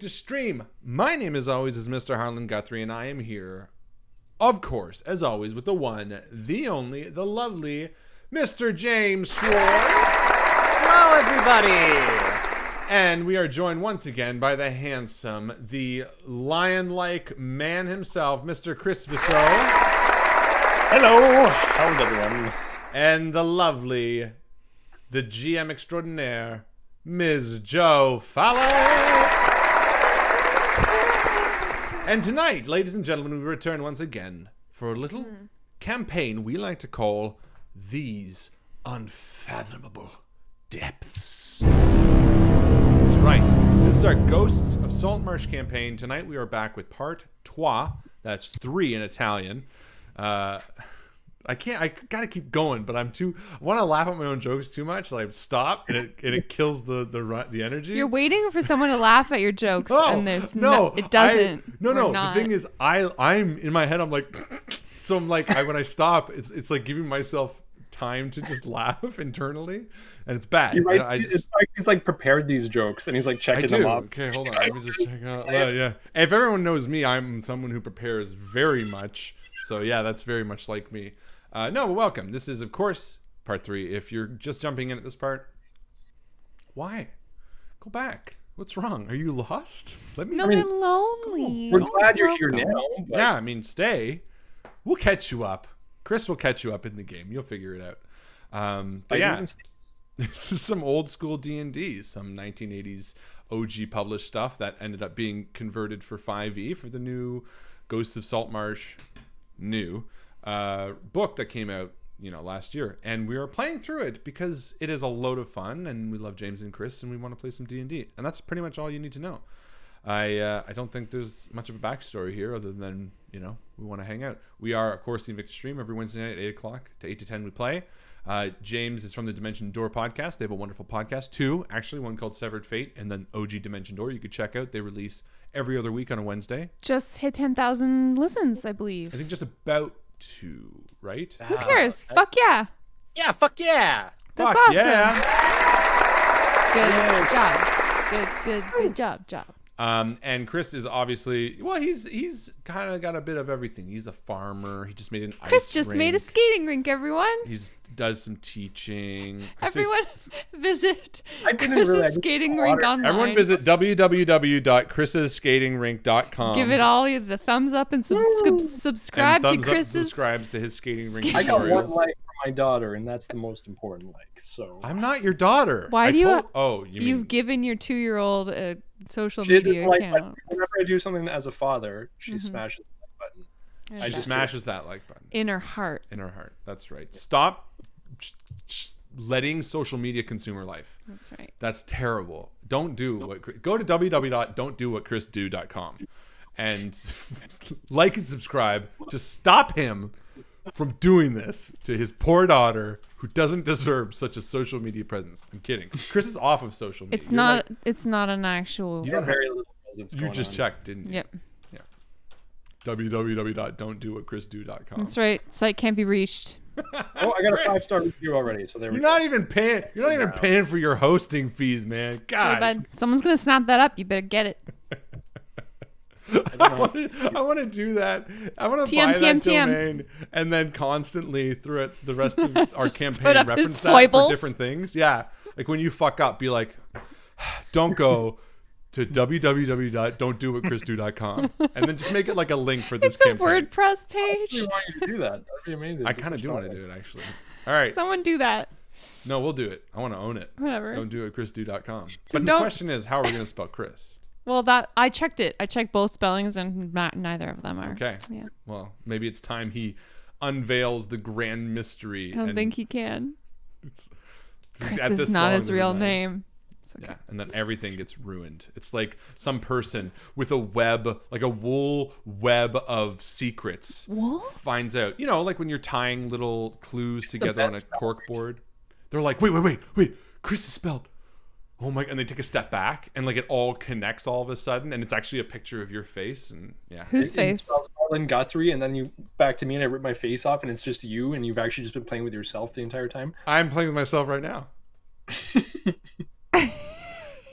INVICTUS stream. My name, as always, is Mr. Harlan Guthrie, and I am here, of course, as always, with the one, the only, the lovely Mr. James Schwartz. Hello, everybody. And we are joined once again by the handsome, the lion-like man himself, Mr. Chris Viseau. Hello. How's everyone? And the lovely, the GM extraordinaire, Ms. Jo Fallak. And tonight, ladies and gentlemen, we return once again for a little campaign we like to call These Unfathomable Depths. That's right. This is our Ghosts of Saltmarsh campaign. Tonight we are back with part 3. That's 3 in Italian. I gotta keep going, but I want to laugh at my own jokes too much. Like, stop, and it kills the energy. You're waiting for someone to laugh at your jokes, and there's no, it doesn't. The thing is, I'm in my head. I'm like, so I'm like, when I stop, it's like giving myself time to just laugh internally, and it's bad. Right. It's like he's like prepared these jokes, and he's like checking them up. Okay, hold on. Let me just check out. Yeah. If everyone knows me, I'm someone who prepares very much. So yeah, that's very much like me. No, but welcome. This is, of course, part 3. If you're just jumping in at this part, why? Go back. What's wrong? Are you lost? I'm lonely. We're glad you're here now. But... Yeah, I mean, stay. We'll catch you up. Chris will catch you up in the game. You'll figure it out. But yeah, this is some old school D&D, some 1980s OG published stuff that ended up being converted for 5e for the new Ghosts of Saltmarsh book that came out, last year, and we are playing through it because it is a load of fun, and we love James and Chris, and we want to play some D&D, and that's pretty much all you need to know. I don't think there's much of a backstory here other than we want to hang out. We are, of course, the Invictus stream every Wednesday night at 8 o'clock to 8 to 10 we play. James is from the Dimension Door podcast. They have a wonderful podcast, 2 actually, one called Severed Fate, and then OG Dimension Door you could check out. They release every other week on a Wednesday. Just hit 10,000 listens, I believe. I think just about 2, right? Who cares? Fuck yeah. Yeah, fuck yeah. That's Fuck awesome. Yeah. Good job. And Chris is obviously, he's kind of got a bit of everything. He's a farmer. He just made an Chris just made a skating rink, everyone. He does some teaching. Everyone visit Chris's skating rink online. Everyone visit www.chrissskatingrink.com. Give it all the thumbs up and subscribe to Chris's. Subscribes to his skating rink. I got one like for my daughter, and that's the most important like. So I'm not your daughter. Why do you? You've given your 2-year-old a social media account. Whenever I do something as a father, she smashes the like button. She smashes that like button. In her heart. That's right. Stop letting social media consume her life. That's right. That's terrible. Don't do go to www.don'tdowhatchrisdo.com and like and subscribe to stop him from doing this to his poor daughter who doesn't deserve such a social media presence. I'm kidding. Chris is off of social media. It's not an actual. You don't very little presence. You just checked, didn't you? Yep. Yeah. www.don'tdowhatchrisdo.com. That's right. Site can't be reached. Oh, I got a 5-star review already. So there we go. You're not even paying for your hosting fees, man. God. Sorry, bud. Someone's gonna snap that up. You better get it. I want to do that. I want to buy that domain and then constantly throughout the rest of our campaign reference that for different things. Yeah, like when you fuck up, be like, don't go to www.don'tdowhatchrisdo.com and then just make it like a link for this campaign. It's a WordPress page. I want you to do that. That'd be amazing. I kind of do want to do it, actually. All right. Someone do that. No, we'll do it. I want to own it. Whatever. Don'tdowhatchrisdo.com. But the question is, how are we going to spell Chris? Well, I checked it. I checked both spellings, and neither of them are. Okay. Yeah. Well, maybe it's time he unveils the grand mystery. I don't think he can. Chris at is this not long, his real name. It's okay. Yeah, and then everything gets ruined. It's like some person with a web, like a wool web of secrets, finds out. Like when you're tying little clues together on a cork board. They're like, wait, Chris is spelled. Oh my! And they take a step back, and like it all connects all of a sudden, and it's actually a picture of your face, and yeah. Whose face? It spells Harlan Guthrie, and then you back to me, and I rip my face off, and it's just you, and you've actually just been playing with yourself the entire time. I'm playing with myself right now.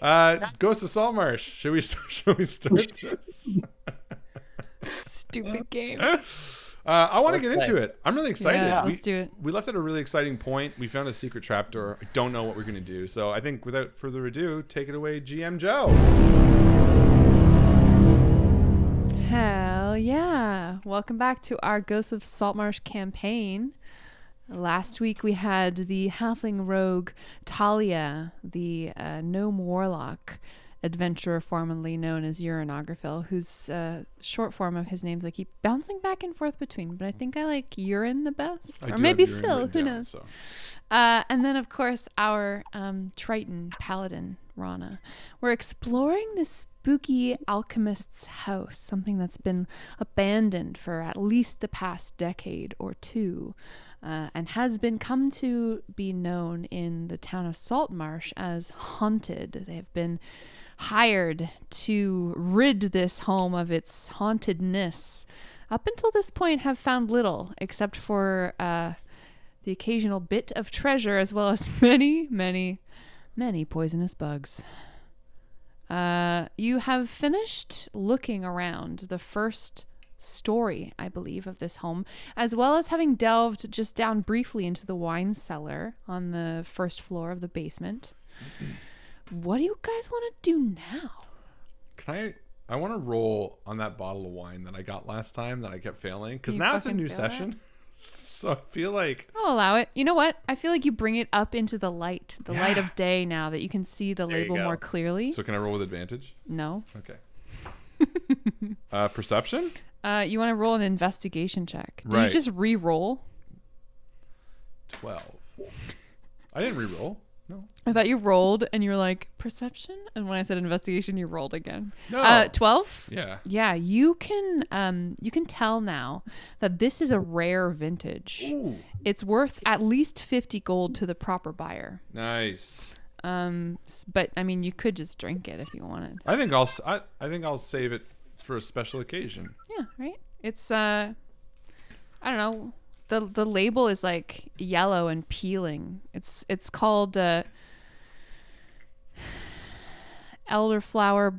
Ghost of Saltmarsh. Should we start this? Stupid game. I want to get into it. I'm really excited. Yeah, let's do it. We left at a really exciting point. We found a secret trapdoor. I don't know what we're going to do. So I think without further ado, take it away, GM Joe. Hell yeah. Welcome back to our Ghost of Saltmarsh campaign. Last week we had the halfling rogue Talia, the gnome warlock adventurer formerly known as Urinographil, whose short form of his names I keep bouncing back and forth between, but I think I like Urine the best. Or maybe Phil, who knows. So. And then, of course, our Triton paladin, Rana. We're exploring this spooky alchemist's house, something that's been abandoned for at least the past decade or two, and has been come to be known in the town of Saltmarsh as haunted. They have been hired to rid this home of its hauntedness. Up until this point, have found little except for the occasional bit of treasure, as well as many, many, many poisonous bugs. You have finished looking around the first story, I believe, of this home, as well as having delved just down briefly into the wine cellar on the first floor of the basement. What do you guys want to do now? I want to roll on that bottle of wine that I got last time that I kept failing, because You now it's a fucking new fail session. So I feel like I'll allow it. You know what? I feel like you bring it up into the light Yeah. of day now that you can see the There you label go. more clearly. so. Can I roll with advantage? No. Okay. Perception? You want to roll an investigation check. Did Right. you just re-roll? 12. I didn't re-roll. No. I thought you rolled and you were like, perception? And when I said investigation, you rolled again. No. 12? Yeah. Yeah, you can tell now that this is a rare vintage. Ooh. It's worth at least 50 gold to the proper buyer. Nice. But I mean, you could just drink it if you wanted. I think I'll save it for a special occasion. Yeah, right? It's I don't know. The label is like yellow and peeling. It's called elderflower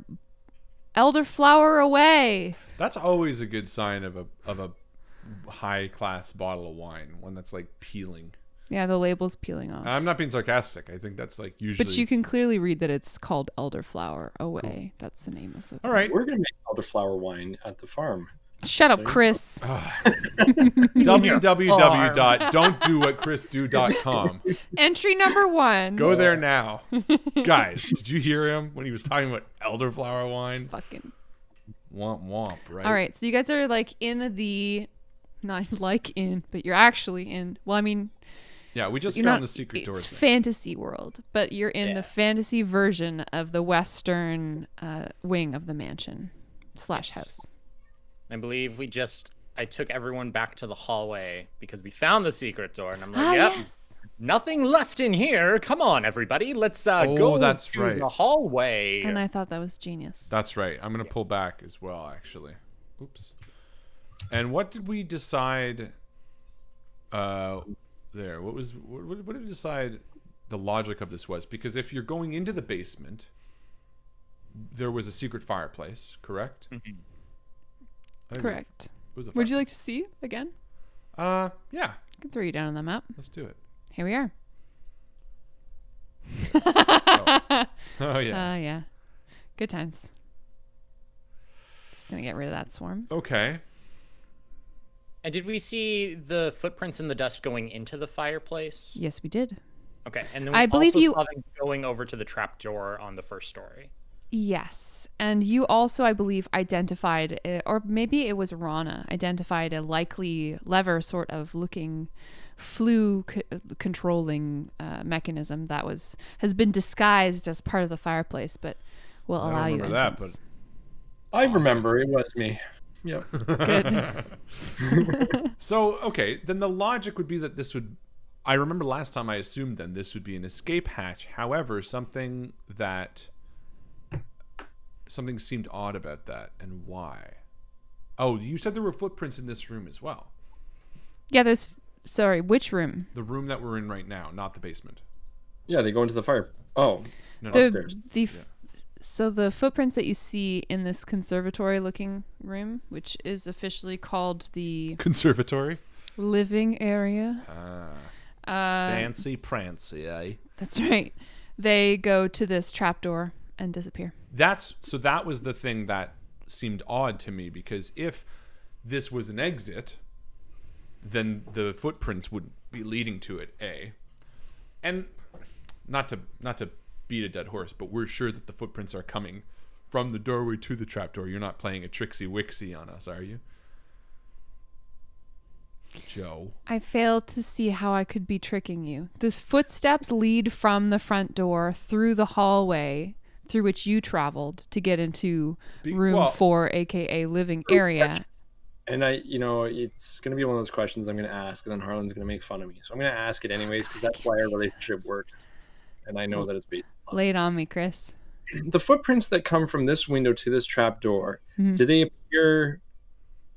away. That's always a good sign of a high class bottle of wine, one that's like peeling. Yeah, the label's peeling off. I'm not being sarcastic. I think that's like usually. But you can clearly read that it's called elderflower away. Cool. That's the name of the. All right. We're gonna make elderflower wine at the farm. Shut up, Chris. www.don'tdowhatchrisdo.com. Entry number 1. Go there now. Guys, did you hear him when he was talking about elderflower wine? Fucking. Womp womp, right? All right, so you guys are like in the, not like in, but you're actually in. Well, I mean, Yeah, we just you're found not, the secret door it's thing. fantasy world, but you're in the fantasy version of the western wing of the mansion / house. I believe I took everyone back to the hallway because we found the secret door, and I'm like, yep, Yes. nothing left in here. Come on, everybody, let's go that's to right. the hallway. And I thought that was genius. That's right. I'm going to pull back as well, actually. Oops. And what did we decide there? What did we decide the logic of this was? Because if you're going into the basement, there was a secret fireplace, correct? Mm-hmm. I think Correct. it was a Would you like to see again? Yeah. I can throw you down on the map. Let's do it. Here we are. Oh yeah. Yeah. Good times. Just gonna get rid of that swarm. Okay. And did we see the footprints in the dust going into the fireplace? Yes, we did. Okay, and then we I believe also you- saw them going over to the trapdoor on the first story. Yes. And you also, I believe, identified, or maybe it was Rana, identified a likely lever sort of looking flue controlling mechanism that has been disguised as part of the fireplace, but will I allow don't you remember that, entrance. I remember it was me. Yep. Good. So, okay, then the logic would be that this would... I remember last time I assumed then this would be an escape hatch. However, something seemed odd about that. And why? Oh, you said there were footprints in this room as well. Yeah, sorry, which room? The room that we're in right now, not the basement. Yeah, they go into the fire. Oh, No, The upstairs. So the footprints that you see in this conservatory-looking room, which is officially called the Conservatory. living area. Fancy prancy, eh? That's right. They go to this trapdoor and disappear. So that was the thing that seemed odd to me, because if this was an exit, then the footprints would be leading to it, A. And not to beat a dead horse, but we're sure that the footprints are coming from the doorway to the trapdoor. You're not playing a tricksy wixie on us, are you? Joe. I failed to see how I could be tricking you. The footsteps lead from the front door through the hallway through which you traveled to get into room 4, aka living area. And it's going to be one of those questions I'm going to ask, and then Harlan's going to make fun of me. So I'm going to ask it anyways, because that's why our relationship works. And I know that it's based on Lay it on me, Chris. the footprints that come from this window to this trap door. Do they appear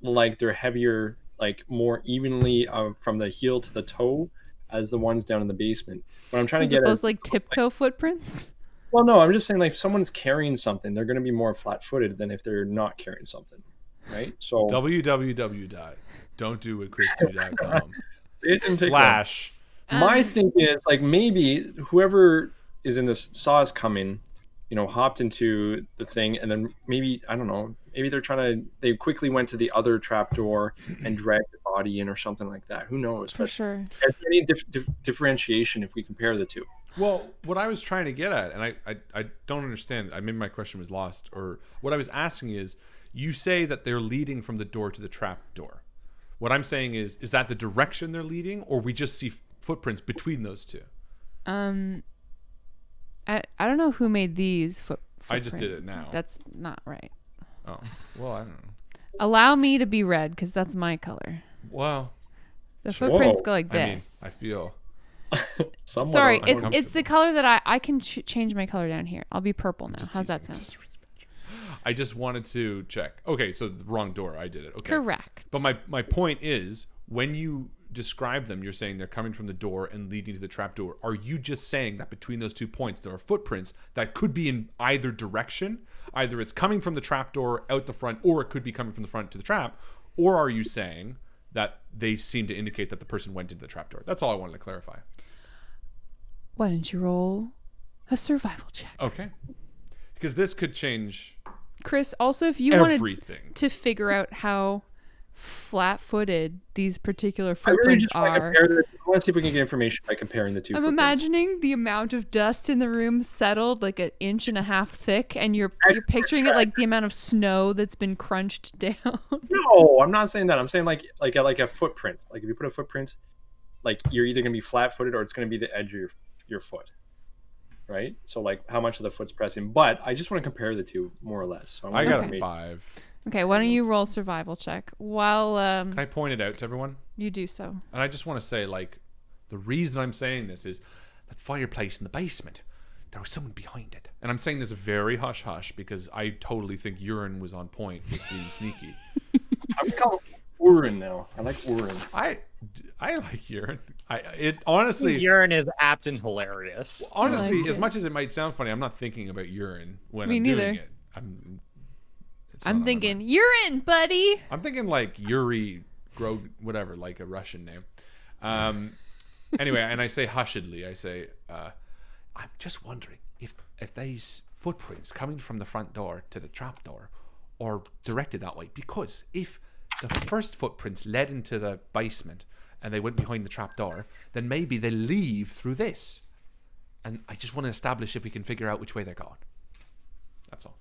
like they're heavier, like more evenly from the heel to the toe as the ones down in the basement? What I'm trying to get at those like tiptoe footprints? Well, no, I'm just saying, like, if someone's carrying something, they're going to be more flat-footed than if they're not carrying something, right? So www.don'tdoit.com/. My thinking is, like, maybe whoever is in this saw is coming, hopped into the thing, and then maybe, I don't know, maybe they quickly went to the other trapdoor and dragged the body in or something like that. Who knows? For sure. Is there any differentiation if we compare the two? Well, what I was trying to get at, and I don't understand, maybe my question was lost, or what I was asking is, you say that they're leading from the door to the trap door. What I'm saying is that the direction they're leading, or we just see footprints between those two? I don't know who made these footprints. I just did it now. That's not right. Oh, well, I don't know. Allow me to be red, because that's my color. Well, the footprints go like this. I feel... Sorry, it's the color that I can change my color down here. I'll be purple now. How's that sound? I just wanted to check. Okay, so the wrong door. I did it. Okay. Correct. But my point is, when you describe them, you're saying they're coming from the door and leading to the trap door. Are you just saying that between those 2 points there are footprints that could be in either direction? Either it's coming from the trap door out the front, or it could be coming from the front to the trap. Or are you saying that they seem to indicate that the person went into the trap door? That's all I wanted to clarify. Why don't you roll a survival check? Okay. Because this could change Chris, also, if you everything. Wanted to figure out how flat-footed these particular footprints are. I want to see if we can get information by comparing the two. I'm imagining the amount of dust in the room settled like 1.5 inches thick, and you're picturing it like the amount of snow that's been crunched down. No, I'm not saying that. I'm saying like a footprint. Like if you put a footprint, like you're either gonna be flat-footed or it's gonna be the edge of your foot, right? So like how much of the foot's pressing. But I just want to compare the two more or less. So I got a 5. Okay, why don't you roll survival check while Can I point it out to everyone? You do so. And I just want to say, like, the reason I'm saying this is that fireplace in the basement, there was someone behind it. And I'm saying this very hush-hush because I totally think urine was on point with being sneaky. I'm gonna call it urine now. I like urine. I like urine. It honestly, urine is apt and hilarious. Honestly, like as much as it might sound funny, I'm not thinking about urine when I'm neither. doing it. I'm thinking urine, buddy. I'm thinking like Yuri whatever, like a Russian name. Anyway, and I say hushedly, I say, I'm just wondering if these footprints coming from the front door to the trap door are directed that way, because if the first footprints led into the basement and they went behind the trap door, then maybe they leave through this. And I just want to establish if we can figure out which way they're going. That's all.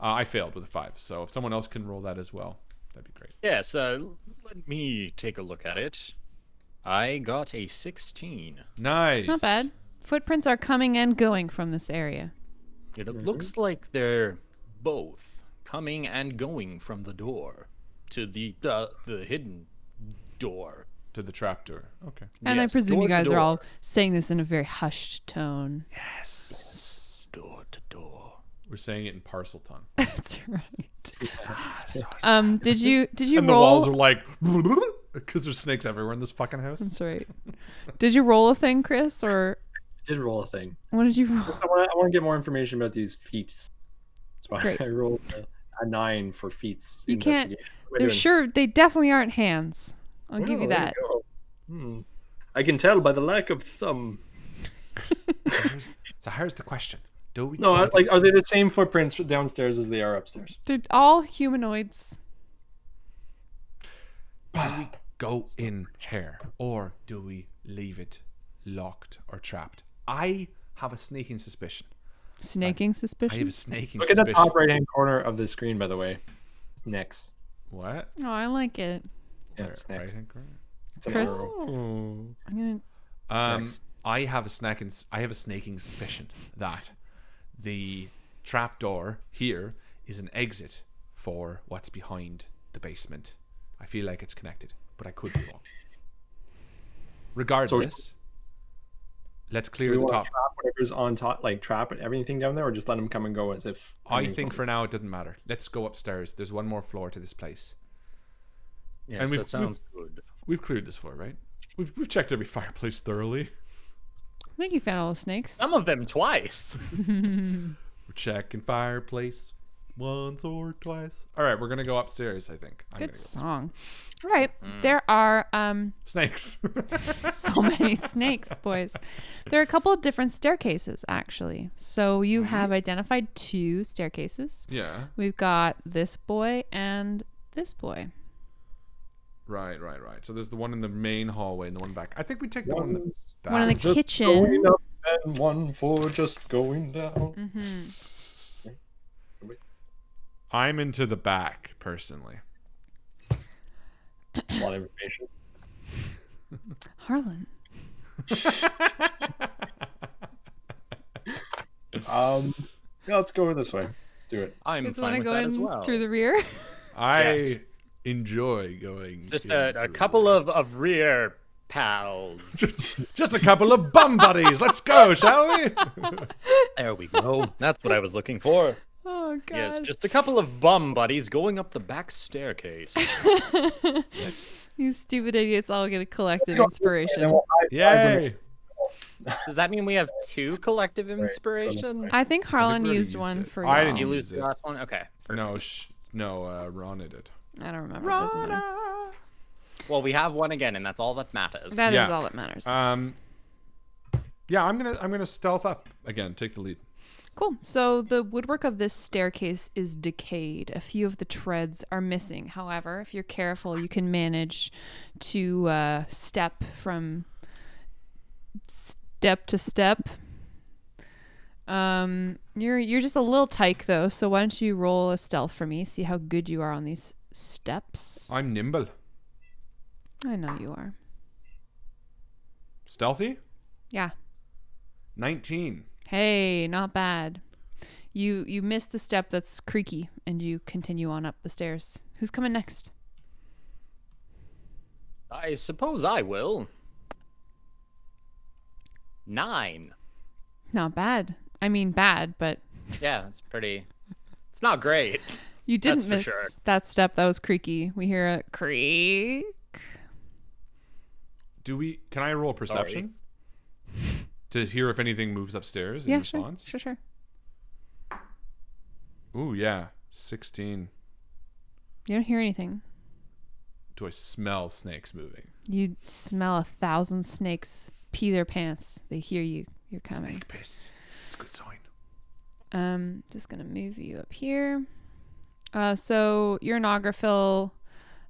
I failed with a 5, so if someone else can roll that as well, that'd be great. Yeah, so let me take a look at it. I got a 16. Nice. Not bad. Footprints are coming and going from this area. It looks like they're both coming and going from the door to the hidden door. To the trap door. Okay. And Yes, I presume door you to guys are door. all saying this in a very hushed tone. Yes. Door to door. We're saying it in parcel tongue. That's right. Did you And the roll? walls are like, because there's snakes everywhere in this fucking house. That's right. Did you roll a thing, Chris, or I did roll a thing. what did you roll? I want to get more information about these feet. So Great. I rolled a 9 for feats. You can't. investigation. What am I They're doing? sure they definitely aren't hands. I'll give you Oh, there that. we go. I can tell by the lack of thumb. So here's the question: Do we? No, try to- like, are they the same footprints downstairs as they are upstairs? They're all humanoids. Do we go in here, or do we leave it locked or trapped? I have a sneaking suspicion. Snaking I suspicion. have a snaking Look at suspicion. the top right-hand corner of the screen, by the way. Snacks. What? Oh, I like it. Yeah, Right, snacks. right, right. It's an Chris? arrow. Oh. I'm gonna. Next. I have a snaking suspicion that the trapdoor here is an exit for what's behind the basement. I feel like it's connected, but I could be wrong. Regardless, let's Do clear we the want top. to trap whatever's on top, like trap everything down there, or just let them come and go as if? I think for now it doesn't matter. Let's go upstairs. There's one more floor to this place. Yes, And we've- that sounds good. We've cleared this floor, right? We've checked every fireplace thoroughly. I think you found all the snakes. Some of them twice. We're checking fireplace once or twice. All right, we're gonna go upstairs. I think. I'm Good gonna go. song. All right, there are Snakes. so many snakes, boys. There are a couple of different staircases, actually. So you have identified 2 staircases. Yeah. We've got this boy and this boy. Right. So there's the one in the main hallway and the one back. I think we take the one in the back. One in the Just kitchen. going up and one for just going down. I'm into the back personally. A lot of information. Harlan. Yeah, let's go this way. Let's do it. I'm You guys want fine to with go that as in well. through the rear? I Yes. enjoy going. Just in a through couple the- of rear pals. just a couple of bum buddies. Let's go, shall we? There we go. That's what I was looking for. Oh, God. Yes, just a couple of bum buddies going up the back staircase. You stupid idiots all get a collective Go this way, and then inspiration. we'll high-five when we- Yay! Does that mean we have 2 collective let's go this inspiration? way. I think Harlan we already used used one it. for I y'all. didn't You use lose the it. last one? Okay. No, Ron did it. I don't remember. It doesn't matter. Well, we have one again, and that's all that matters. That is Yeah. all that matters. Yeah, I'm gonna stealth up again. Take the lead. Cool. So the woodwork of this staircase is decayed. A few of the treads are missing. However, if you're careful, you can manage to step from step to step. You're just a little tyke though, so why don't you roll a stealth for me? See how good you are on these steps. I'm nimble, I know you are. stealthy. Yeah. 19. Hey, not bad. You miss the step that's creaky and you continue on up the stairs. Who's coming next? I suppose I will. 9. Not bad. I mean bad, but Yeah, it's pretty. It's not great. you didn't That's for miss sure. that step that was creaky. We hear a creak. Can I roll perception to hear if anything moves upstairs in Yeah, response? sure. Ooh, yeah, 16. You don't hear anything. Do I smell snakes moving? You smell 1,000 snakes pee their pants. They hear you. You're coming. Snake piss. It's a good sign. Just gonna move you up here. So your Nographil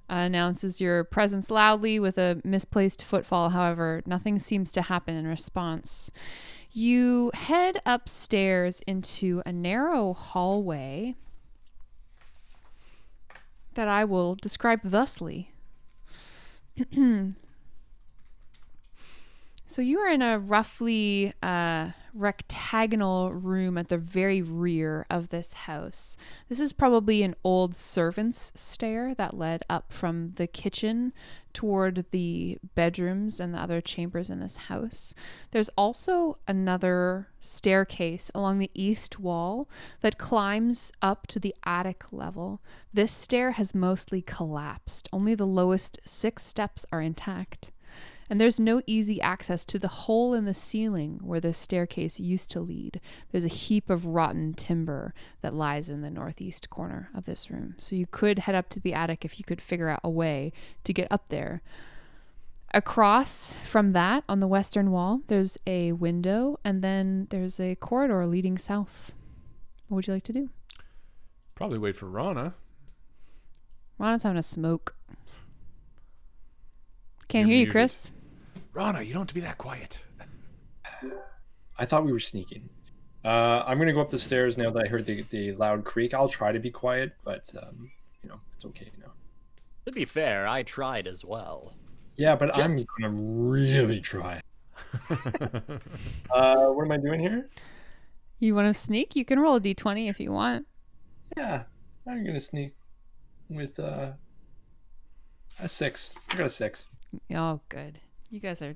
announces your presence loudly with a misplaced footfall. However, nothing seems to happen in response. You head upstairs into a narrow hallway that I will describe thusly. So you are in a roughly rectagonal room at the very rear of this house. This is probably an old servant's stair that led up from the kitchen toward the bedrooms and the other chambers in this house. There's also another staircase along the east wall that climbs up to the attic level. This stair has mostly collapsed. Only the lowest 6 steps are intact. And there's no easy access to the hole in the ceiling where the staircase used to lead. There's a heap of rotten timber that lies in the northeast corner of this room. So you could head up to the attic if you could figure out a way to get up there. Across from that, on the western wall, there's a window, and then there's a corridor leading south. What would you like to do? Probably wait for Rana. Rana's having a smoke. Can't You're hear you, muted. Chris. Rana, you don't have to be that quiet. I thought we were sneaking. I'm gonna go up the stairs now that I heard the loud creak. I'll try to be quiet, but it's okay now. To be fair, I tried as well. Yeah, but I'm gonna really try. What am I doing here? You want to sneak? You can roll a d20 if you want. Yeah, I'm gonna sneak with a 6. I got a 6. Oh, good. You guys are...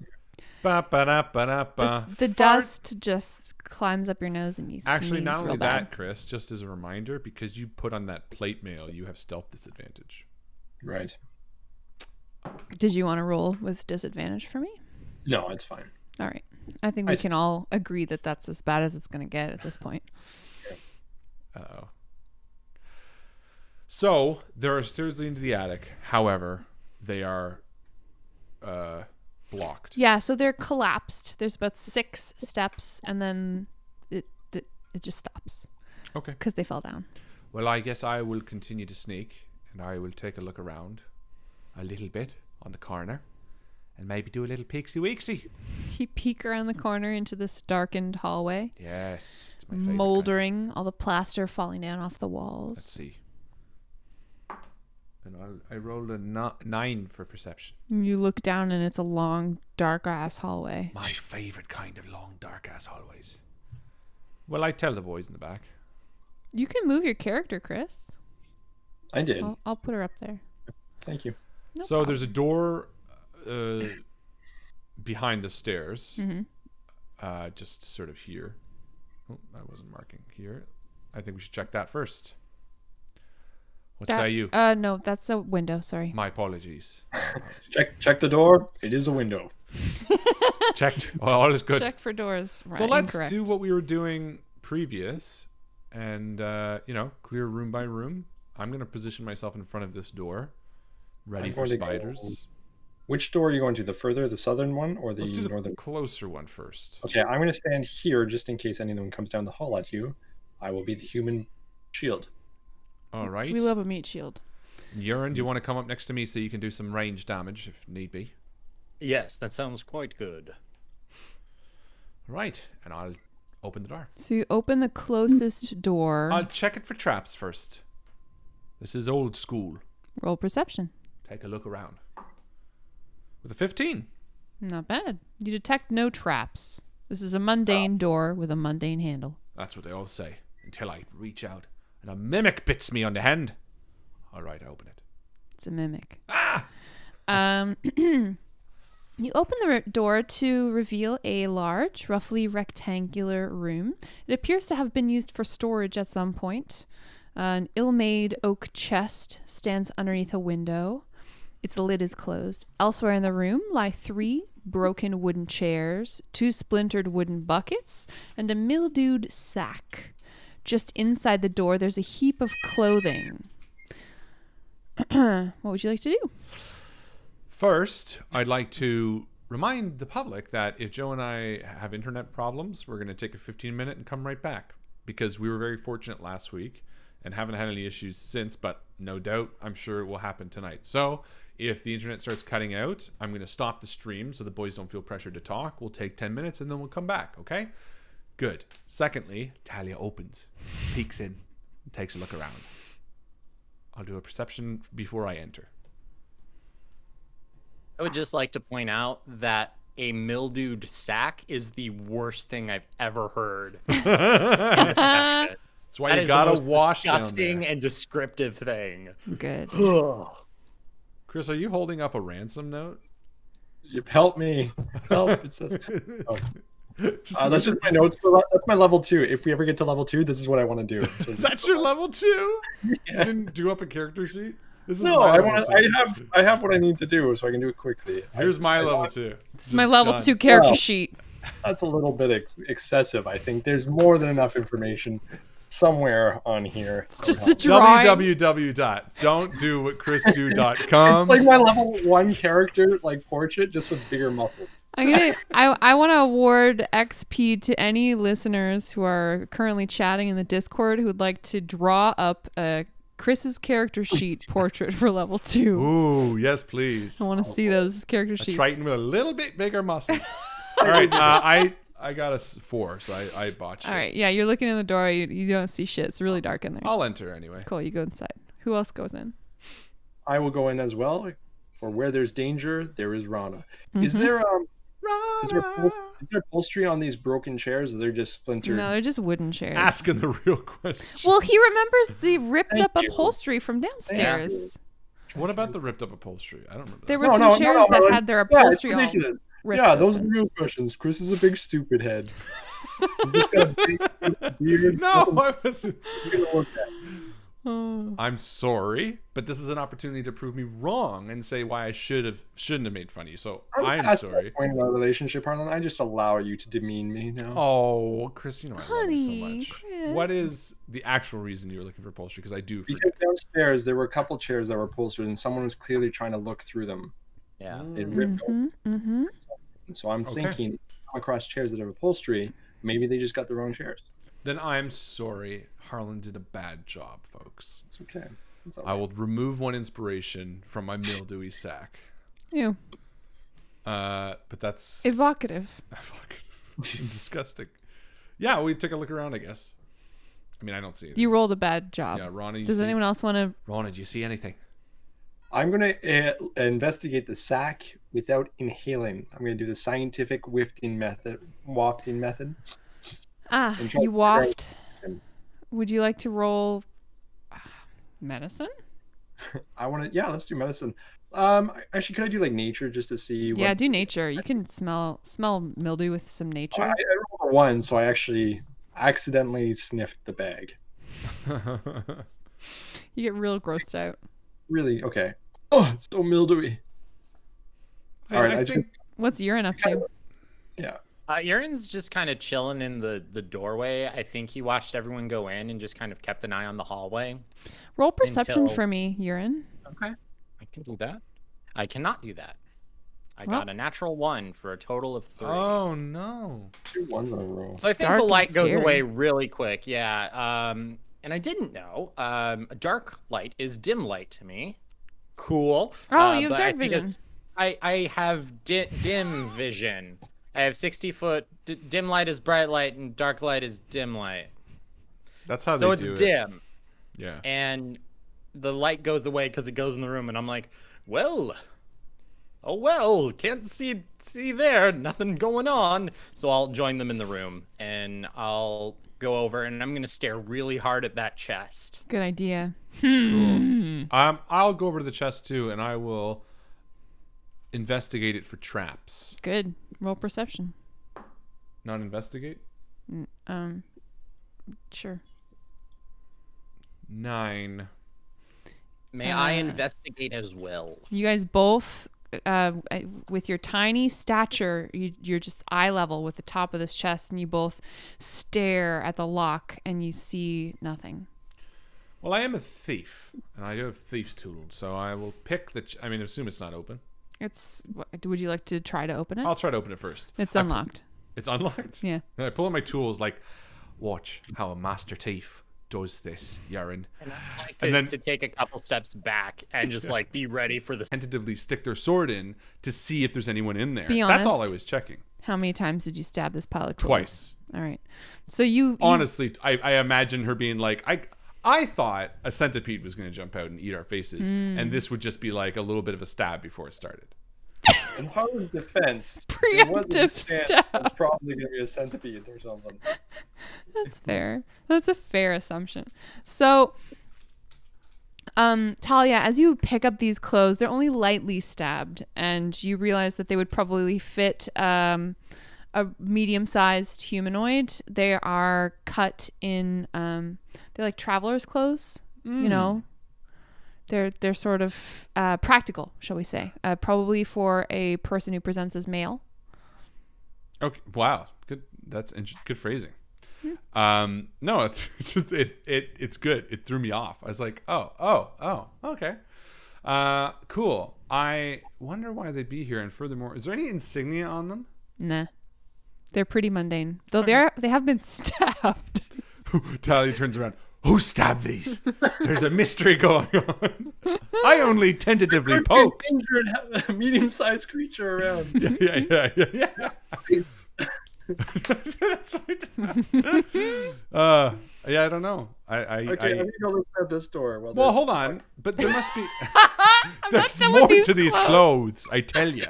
Ba-ba-da-ba-da-ba. The Fart. dust just climbs up your nose and you Actually, sneeze not real only bad. that, Chris, just as a reminder, because you put on that plate mail, you have stealth disadvantage. Right. Did you want to roll with disadvantage for me? No, it's fine. All right. I think we can all agree that that's as bad as it's going to get at this point. Uh-oh. So, there are stairs leading to the attic. However, they are blocked. Yeah, so they're collapsed. There's about 6 steps, and then it just stops Okay. because they fell down. Well, I guess I will continue to sneak, and I will take a look around a little bit on the corner, and maybe do a little peeksy-weeksy. You peek around the corner into this darkened hallway, Yes, it's my favorite. moldering, all the plaster falling down off the Let's walls. see. And I rolled a 9 for perception. You look down, and it's a long, dark-ass hallway. My favorite kind of long, dark-ass hallways. Well, I tell the boys in the back. You can move your character, Chris. I did. I'll put her up there. Thank you. No So problem. there's a door behind the stairs. Mm-hmm. Just sort of here. Oh, I wasn't marking here. I think we should check that first. What say you? No, that's a window. Sorry. My apologies. Check the door. It is a window. Checked. All is good. Check for doors. Right, So let's incorrect. do what we were doing previous and, clear room by room. I'm going to position myself in front of this door, ready I'm for going to go- spiders. Which door are you going to? The southern one or the Let's do the northern? closer one first. Okay, I'm going to stand here just in case anyone comes down the hall at you. I will be the human shield. All right. We love a meat shield. Urine, do you want to come up next to me so you can do some range damage if need be? Yes, that sounds quite good. Right, and I'll open the door. So you open the closest door. I'll check it for traps first. This is old school. Roll perception. Take a look around. With a 15. Not bad. You detect no traps. This is a mundane door with a mundane handle. That's what they all say. Until I reach out and a mimic bits me on the hand. All right, I open it. It's a mimic. Ah! You open the door to reveal a large, roughly rectangular room. It appears to have been used for storage at some point. An ill-made oak chest stands underneath a window. Its lid is closed. Elsewhere in the room lie 3 broken wooden chairs, 2 splintered wooden buckets, and a mildewed sack. Just inside the door, there's a heap of clothing. What would you like to do? First, I'd like to remind the public that if Joe and I have internet problems, we're going to take a 15-minute and come right back. Because we were very fortunate last week and haven't had any issues since, but no doubt, I'm sure it will happen tonight. So if the internet starts cutting out, I'm going to stop the stream so the boys don't feel pressured to talk. We'll take 10 minutes and then we'll come back, okay? Good. Secondly, Talia opens, peeks in, and takes a look around. I'll do a perception before I enter. I would just like to point out that a mildewed sack is the worst thing I've ever heard. in this section. That's why That you is the gotta most wash down disgusting there. and descriptive thing. Good. Chris, are you holding up a ransom note? Help me. Help. It says. Oh. Just That's just my notes. That's my level 2. If we ever get to level 2, this is what I want to do. So That's your level 2? You didn't do up a character sheet? This is No, my I level two. I have what I need to do, so I can do it quickly. Here's my level 2. This is my level 2 character Well, sheet. That's a little bit excessive. I think there's more than enough information somewhere on here. It's just a drawing. www.don'tdowhatchrisdo.com. Like my level 1 character, like portrait, just with bigger muscles. I want to award XP to any listeners who are currently chatting in the Discord who would like to draw up a Chris's character sheet portrait for level 2. Ooh, yes, please. I want to see those character A sheets. Triton with a little bit bigger muscles. All right, I got a 4, so I botched it. All right, yeah, you're looking in the door. You don't see shit. It's really dark in there. I'll enter anyway. Cool, you go inside. Who else goes in? I will go in as well. For where there's danger, there is Rana. Is there is there upholstery on these broken chairs, or they're just splintered? No, they're just wooden chairs. Asking the real question. Well, he remembers the ripped Thank up you. upholstery from downstairs. What about the ripped up upholstery? I don't remember. There were No, some no, chairs no, that had their upholstery yeah, all it's ridiculous. ripped Yeah, those are open. the real questions. Chris is a big stupid head. He's just got a big, weird, No, I wasn't. nothing to look at. I'm sorry, but this is an opportunity to prove me wrong and say why I shouldn't have made fun of you. So I'm Past sorry. that point in our relationship, Harlan, I just allow you to demean me now. Oh, Chris, you know I love you so Honey, much. Chris. What is the actual reason you were looking for upholstery? Because I do forget. Because downstairs there were a couple chairs that were upholstered, and someone was clearly trying to look through them. Yeah. They ripped open. Mm-hmm. And so I'm Okay. thinking, come across chairs that have upholstery, maybe they just got the wrong chairs. Then I'm sorry. Harlan did a bad job, folks. It's okay. It's all I right. will remove one inspiration from my mildewy sack. Ew. But that's Evocative. fucking disgusting. Yeah, we took a look around, I guess. I mean, I don't see anything. You rolled a bad job. Yeah, Ronnie. Does anyone else want to? Ronna, do you see anything? I'm going to investigate the sack without inhaling. I'm going to do the scientific wafting method. And try You to waft. figure out- Would you like to roll medicine? I want to, yeah, let's do medicine. Actually, could I do like nature just to see? Yeah, what, do nature. You can smell mildew with some nature. I rolled a 1, so I actually accidentally sniffed the bag. You get real grossed out. Really? Okay. Oh, it's so mildewy. All right, I I think What's urine up to? Yeah. Aaron's just kind of chilling in the doorway. I think he watched everyone go in and just kind of kept an eye on the hallway. Roll perception Until- for me, urine. Okay. I can do that. I cannot do that. I Well- got a natural 1 for a total of 3. Oh no. 2 1s in a row. So I think dark the and light goes scary. away really quick. Yeah. And I didn't know. A dark light is dim light to me. Cool. Oh, you have but I dark think vision. I have dim vision. I have 60-foot. Dim light is bright light, and dark light is dim light. That's how So they it's do it. dim, Yeah. and the light goes away because it goes in the room, and I'm like, well, oh well, can't see there, nothing going on. So I'll join them in the room, and I'll go over, and I'm gonna stare really hard at that chest. Good idea. Cool. I'll go over to the chest too, and I will investigate it for traps. Good. Roll perception. Not investigate. Sure. 9. May I investigate as well? You guys both, with your tiny stature, you're just eye level with the top of this chest, and you both stare at the lock, and you see nothing. Well, I am a thief, and I do have thieves' tools, so I will pick the. I mean, assume it's not open. Would you like to try to open it? I'll try to open it first. It's unlocked. It's unlocked. Yeah. And I pull out my tools, like, watch how a master thief does this, Yaron. And I'd like And then- to take a couple steps back and just like be ready for the. Tentatively stick their sword in to see if there's anyone in there. Be That's all I honest. was checking. How many times did you stab this pile of tools? Twice. All right. So you Honestly, I imagine her being like, I thought a centipede was going to jump out and eat our faces, and this would just be like a little bit of a stab before it started. In Harlan's defense, there was a Preemptive chance stab. It's probably gonna be a centipede or something. That's fair. That's a fair assumption. So, Talia, as you pick up these clothes, they're only lightly stabbed, and you realize that they would probably fit a medium-sized humanoid. They are cut in, they're like traveler's clothes, you know, They're sort of practical, shall we say? Probably for a person who presents as male. Okay. Wow. Good. That's good phrasing. No, it's just, it's good. It threw me off. I was like, oh, okay. Cool. I wonder why they'd be here. And furthermore, is there any insignia on them? Nah. They're pretty mundane. Though they have been stabbed. Talia turns around. Who stabbed these? There's a mystery going on. I only tentatively poked. Injured medium-sized creature around. Yeah. That's right. Yeah, I don't know. Okay, I think I'll look at this door. Well, hold on. But there must be. There's done with more these to these clothes. I tell you.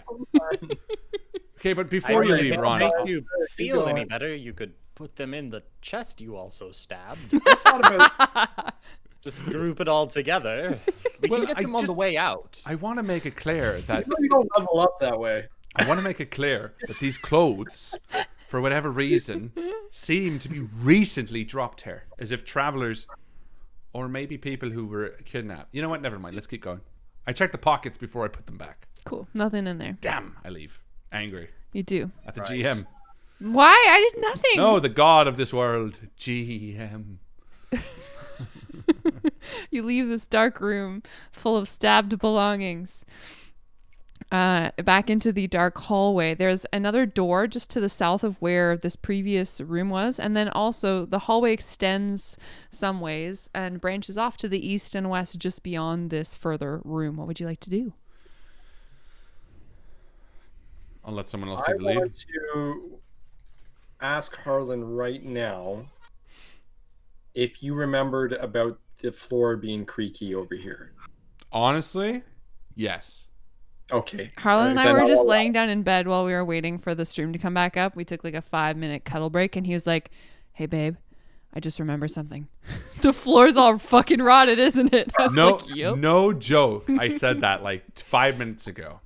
Okay, but before you leave, Ron. If you feel any better, you could put them in the chest you also stabbed. I thought about Just group it all together. We can get them on the way out. I want to make it clear that you don't level up that way. I want to make it clear that these clothes, for whatever reason, seem to be recently dropped here, as if travelers, or maybe people who were kidnapped. You know what? Never mind. Let's keep going. I checked the pockets before I put them back. Cool. Nothing in there. Damn! I leave angry You do. at the GM. Why? I did nothing. No, the god of this world, GM. You leave this dark room full of stabbed belongings. Back into the dark hallway. There's another door just to the south of where this previous room was, and then also the hallway extends some ways and branches off to the east and west just beyond this further room. What would you like to do? I'll let someone else take the lead. I want to ask Harlan right now if you remembered about the floor being creaky over here. Honestly, yes. Okay. Harlan and I Then were I'll just allow- laying down in bed while we were waiting for the stream to come back up. We took like a 5-minute cuddle break, and he was like, "Hey, babe, I just remembered something. The floor's all fucking rotted, isn't it?" I was like, "Yep." No joke. I said that like 5 minutes ago.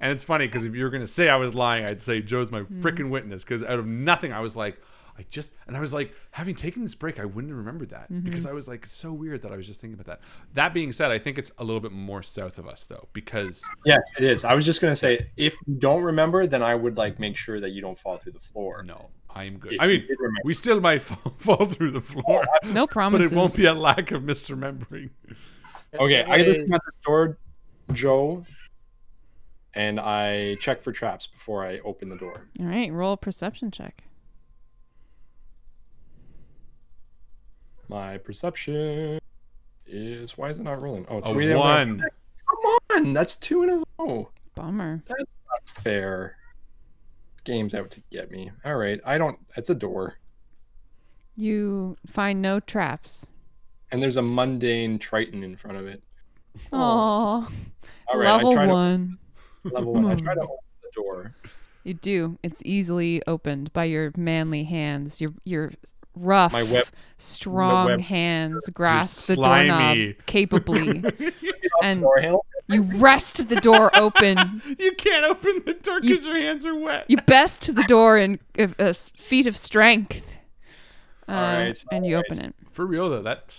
And it's funny because if you were going to say I was lying, I'd say Joe's my freaking witness. Because out of nothing, I was like, I was like, having taken this break, I wouldn't have remembered that. Because I was like, it's so weird that I was just thinking about that. That being said, I think it's a little bit more south of us though. Because Yes, it is. I was just going to say, if you don't remember, then I would like make sure that you don't fall through the floor. no, I'm good. If I you mean, did remember. we still might fall through the floor. No But promises. it won't be a lack of misremembering. Okay, I just at the store, Joe, and I check for traps before I open the door. All right, roll a perception check. My perception is, why is it not rolling? Oh, it's A way down there. 1. Come on, that's 2 in a row. Bummer. That's not fair. This game's out to get me. All right, it's a door. You find no traps. And there's a mundane Triton in front of it. Oh, All right, level I try 1. to level 1. I try to open the door. You do. It's easily opened by your manly hands. Your rough, My web- strong web- hands grasp the slimy. doorknob capably, and Door handle. you wrest the door open. You can't open the door because your hands are wet. You best the door in a feat of strength, right, and you all open it. For real though, that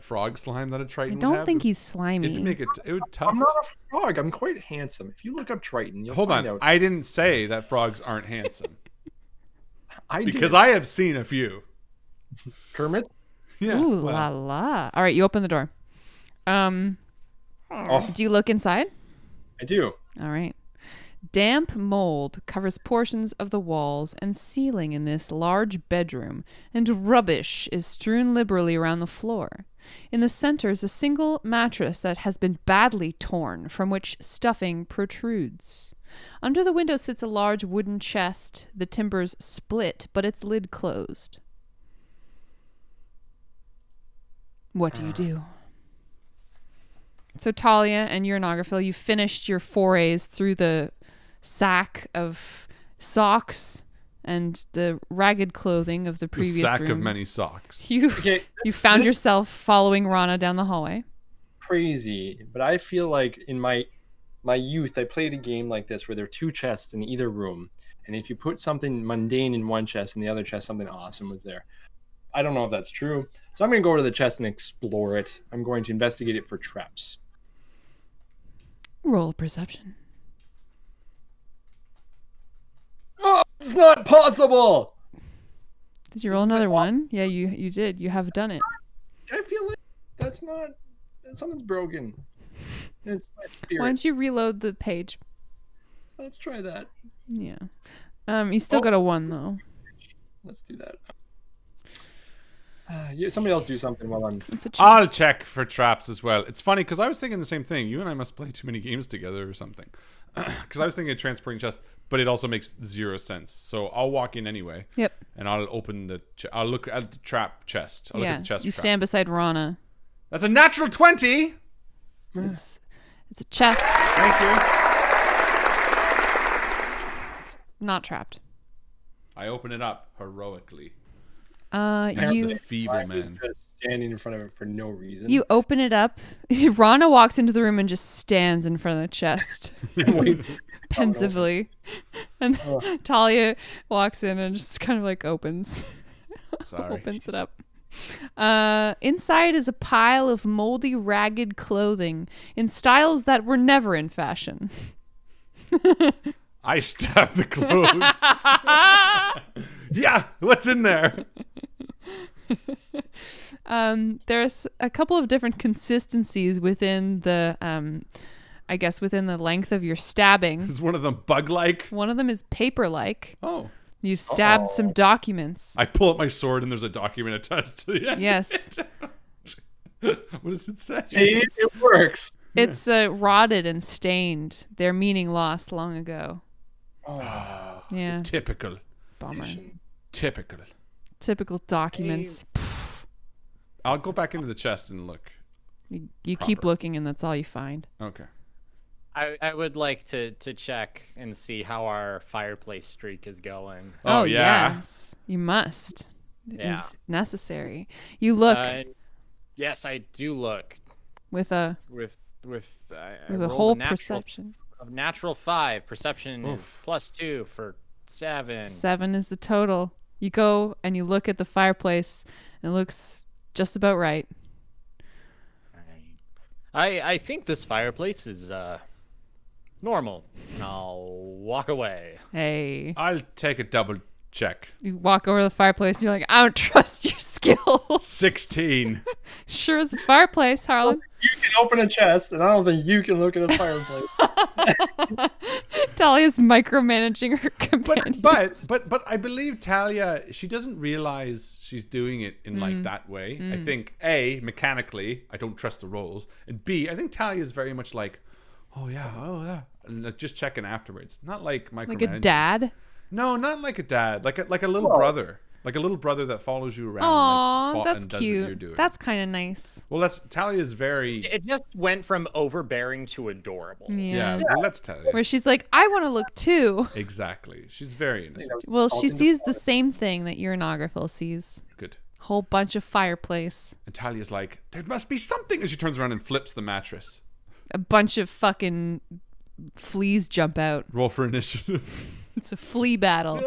frog slime that a I Triton would don't have, think he's slimy. it'd make it would tough. I'm not a frog. I'm quite handsome. If you look up Triton, you'll Hold find on, out. I didn't say that frogs aren't handsome I because did. I have seen a few. Kermit. Yeah. Ooh well, la la! All right, you open the door. Oh, Do you look inside? I do. All right. Damp mold covers portions of the walls and ceiling in this large bedroom, and rubbish is strewn liberally around the floor. In the center is a single mattress that has been badly torn, from which stuffing protrudes. Under the window sits a large wooden chest, the timbers split, but its lid closed. What do you do? So Talia and Uranographill, you finished your forays through the sack of socks and the ragged clothing of the the previous sack room. of many socks. You Okay, you found this- yourself following Rana down the hallway. crazy, but I feel like in my youth, I played a game like this where there are 2 chests in either room, and if you put something mundane in one chest and the other chest, something awesome was there. I don't know if that's true, so I'm going to go to the chest and explore it. I'm going to investigate it for traps. Roll perception. Oh, it's not possible. Did you roll another one? Yeah, you did. You have done it. I feel like that's not. Something's broken. It's my spirit. Why don't you reload the page? Let's try that. Yeah. You still got a 1 though. Let's do that. Somebody else do something while I'm. It's a chest. I'll check for traps as well. It's funny because I was thinking the same thing. You and I must play too many games together or something. Because I was thinking a transporting chest, but it also makes zero sense. So I'll walk in anyway. Yep. And I'll open the. I'll look at the trap chest. I'll look at the chest. You trap. stand beside Rana. That's a natural 20. It's a chest. Thank you. Not trapped. I open it up heroically. You the feeble was man. just standing in front of it for no reason. you open it up. Rana walks into the room and just stands in front of the chest Wait. pensively, and Talia walks in and just kind of like opens Sorry. opens it up. Inside is a pile of moldy, ragged clothing in styles that were never in fashion. I stab the clothes. Yeah, what's in there? There's a couple of different consistencies within the I guess within the length of your stabbing. Is one of them bug-like? One of them is paper-like. Oh. You've stabbed some documents. I pull up my sword and there's a document attached to the end. Yes. What does it say? See, it works. It's rotted and stained. Their meaning lost long ago. Oh, Yeah. Typical. Bummer. Typical. Typical documents. I'll go back into the chest and look. You keep looking and that's all you find. Okay. I would like to check and see how our fireplace streak is going. Oh, yeah. Yes. You must. It Yeah. is necessary. You look Yes, I do look with a with I a rolled whole natural, perception. of natural 5. Perception is Oof. +2 for 7. 7 is the total. You go and you look at the fireplace and it looks just about right. I think this fireplace is normal. And I'll walk away. Hey. I'll take a double check. You walk over to the fireplace and you're like, I don't trust your skills. 16. Sure is a fireplace, Harlan. you can open a chest, and I don't think you can look at a fireplace. Talia's micromanaging her companion. But I believe Talia, she doesn't realize she's doing it in like that way. I think A, mechanically, I don't trust the rolls, and B, I think Talia is very much like, oh yeah, and like, just checking afterwards. Not like micromanaging. Like a dad? No, not like a dad. Like a little brother. Like a little brother that follows you around. Aw, and, like, that's and does what you're cute. doing. That's kind of nice. Well, that's Talia's very. It just went from overbearing to adorable. Yeah, well, that's Talia. Where she's like, I want to look too. Exactly. She's very innocent. Well, she sees the same thing that Uranographil sees. Good. Whole bunch of fireplace. And Talia's like, there must be something. And she turns around and flips the mattress. A bunch of fucking fleas jump out. Roll for initiative. It's a flea battle.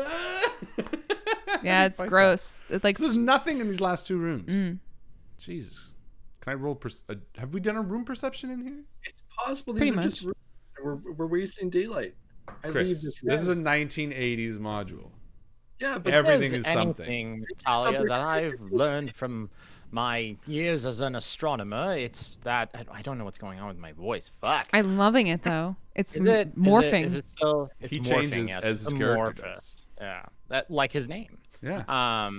Yeah, it's gross. It's like There's nothing in these last two rooms. Jesus. Can I roll? Have we done a room perception in here? It's possible Pretty these are just much. rooms. We're wasting daylight. I leave Chris, this this is a room. 1980s module. Yeah, but Everything There's is something. anything, Talia, that I've learned from my years as an astronomer, it's that I don't know what's going on with my voice. Fuck. I'm loving it though. It's Is it morphing. Is it still? It's He morphing, changes yes, as it's his character amorphous. does. Yeah, that like his name. Yeah.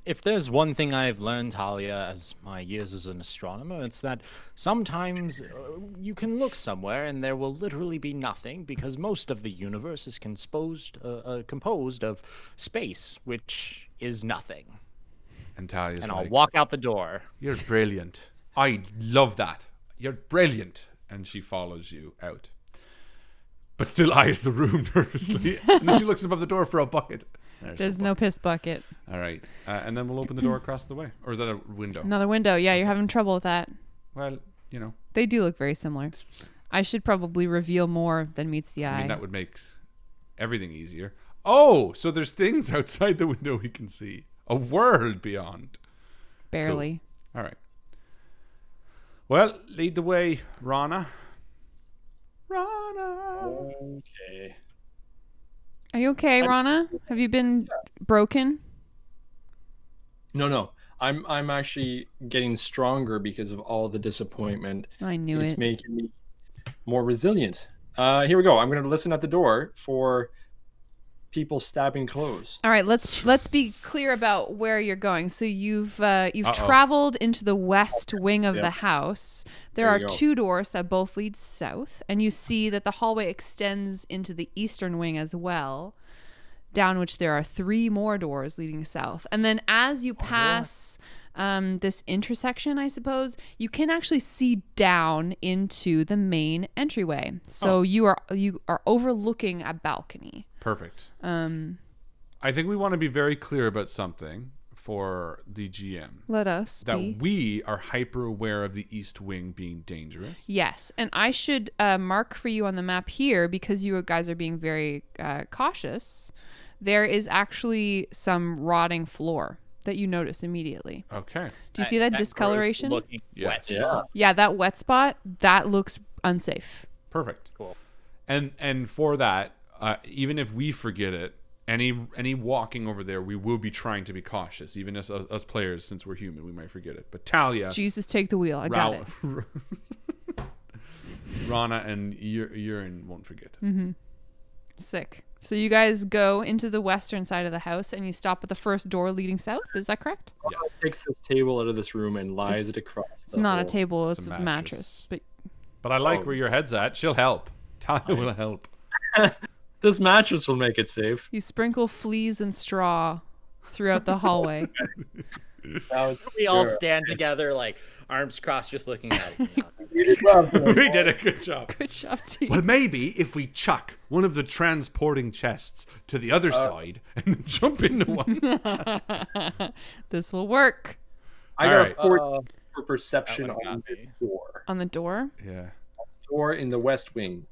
If there's one thing I've learned, Talia, as my years as an astronomer, it's that sometimes you can look somewhere and there will literally be nothing because most of the universe is composed of space, which is nothing. And Talia's And like, I'll walk out the door. you're brilliant. I love that. You're brilliant. And she follows you out. But still eyes the room nervously. And then she looks above the door for a bucket. There's no piss bucket. All right. And then we'll open the door across the way. Or is that a window? Another window. Yeah, you're having trouble with that. Well, you know. They do look very similar. I should probably reveal more than meets the eye. I mean, that would make everything easier. Oh, so there's things outside the window we can see. A world beyond. Barely. All right. Well, lead the way, Rana. Rana. Okay. Are you okay, Rana? Have you been broken? No. I'm actually getting stronger because of all the disappointment. I knew It's it. making me more resilient. Here we go. I'm going to listen at the door for people stabbing clothes. All right, let's be clear about where you're going. So you've traveled into the west wing of the house. There are you go. 2 doors that both lead south, and you see that the hallway extends into the eastern wing as well, down which there are 3 more doors leading south. And then as you pass this intersection, I suppose, you can actually see down into the main entryway. So you are overlooking a balcony. Perfect. I think we want to be very clear about something for the GM. Let us That be. we are hyper aware of the East Wing being dangerous. Yes, and I should mark for you on the map here, because you guys are being very cautious. There is actually some rotting floor that you notice immediately. Okay. Do you see that discoloration? Looking Yes. wet. Yeah. Yeah, that wet spot, that looks unsafe. Perfect. Cool. And for that, even if we forget it, any walking over there, we will be trying to be cautious. Even as us players, since we're human, we might forget it. But Talia, Jesus, take the wheel. I got it. Rana, and Urine won't forget. Sick. So you guys go into the western side of the house, and you stop at the first door leading south. Is that correct? Yes. Takes this table out of this room and lies it across. It's not a table. It's It's a a mattress. mattress. But But I like where your head's at. She'll help. Talia will help. This mattress will make it safe. you sprinkle fleas and straw throughout the hallway. We all stand together, like arms crossed, just looking at it. We did a good job. Good job, team. Well, maybe if we chuck one of the transporting chests to the other side and then jump into one. This will work. I got Alright. a 14 for perception that one on got this me. door. On the door, Yeah. Door in the west wing.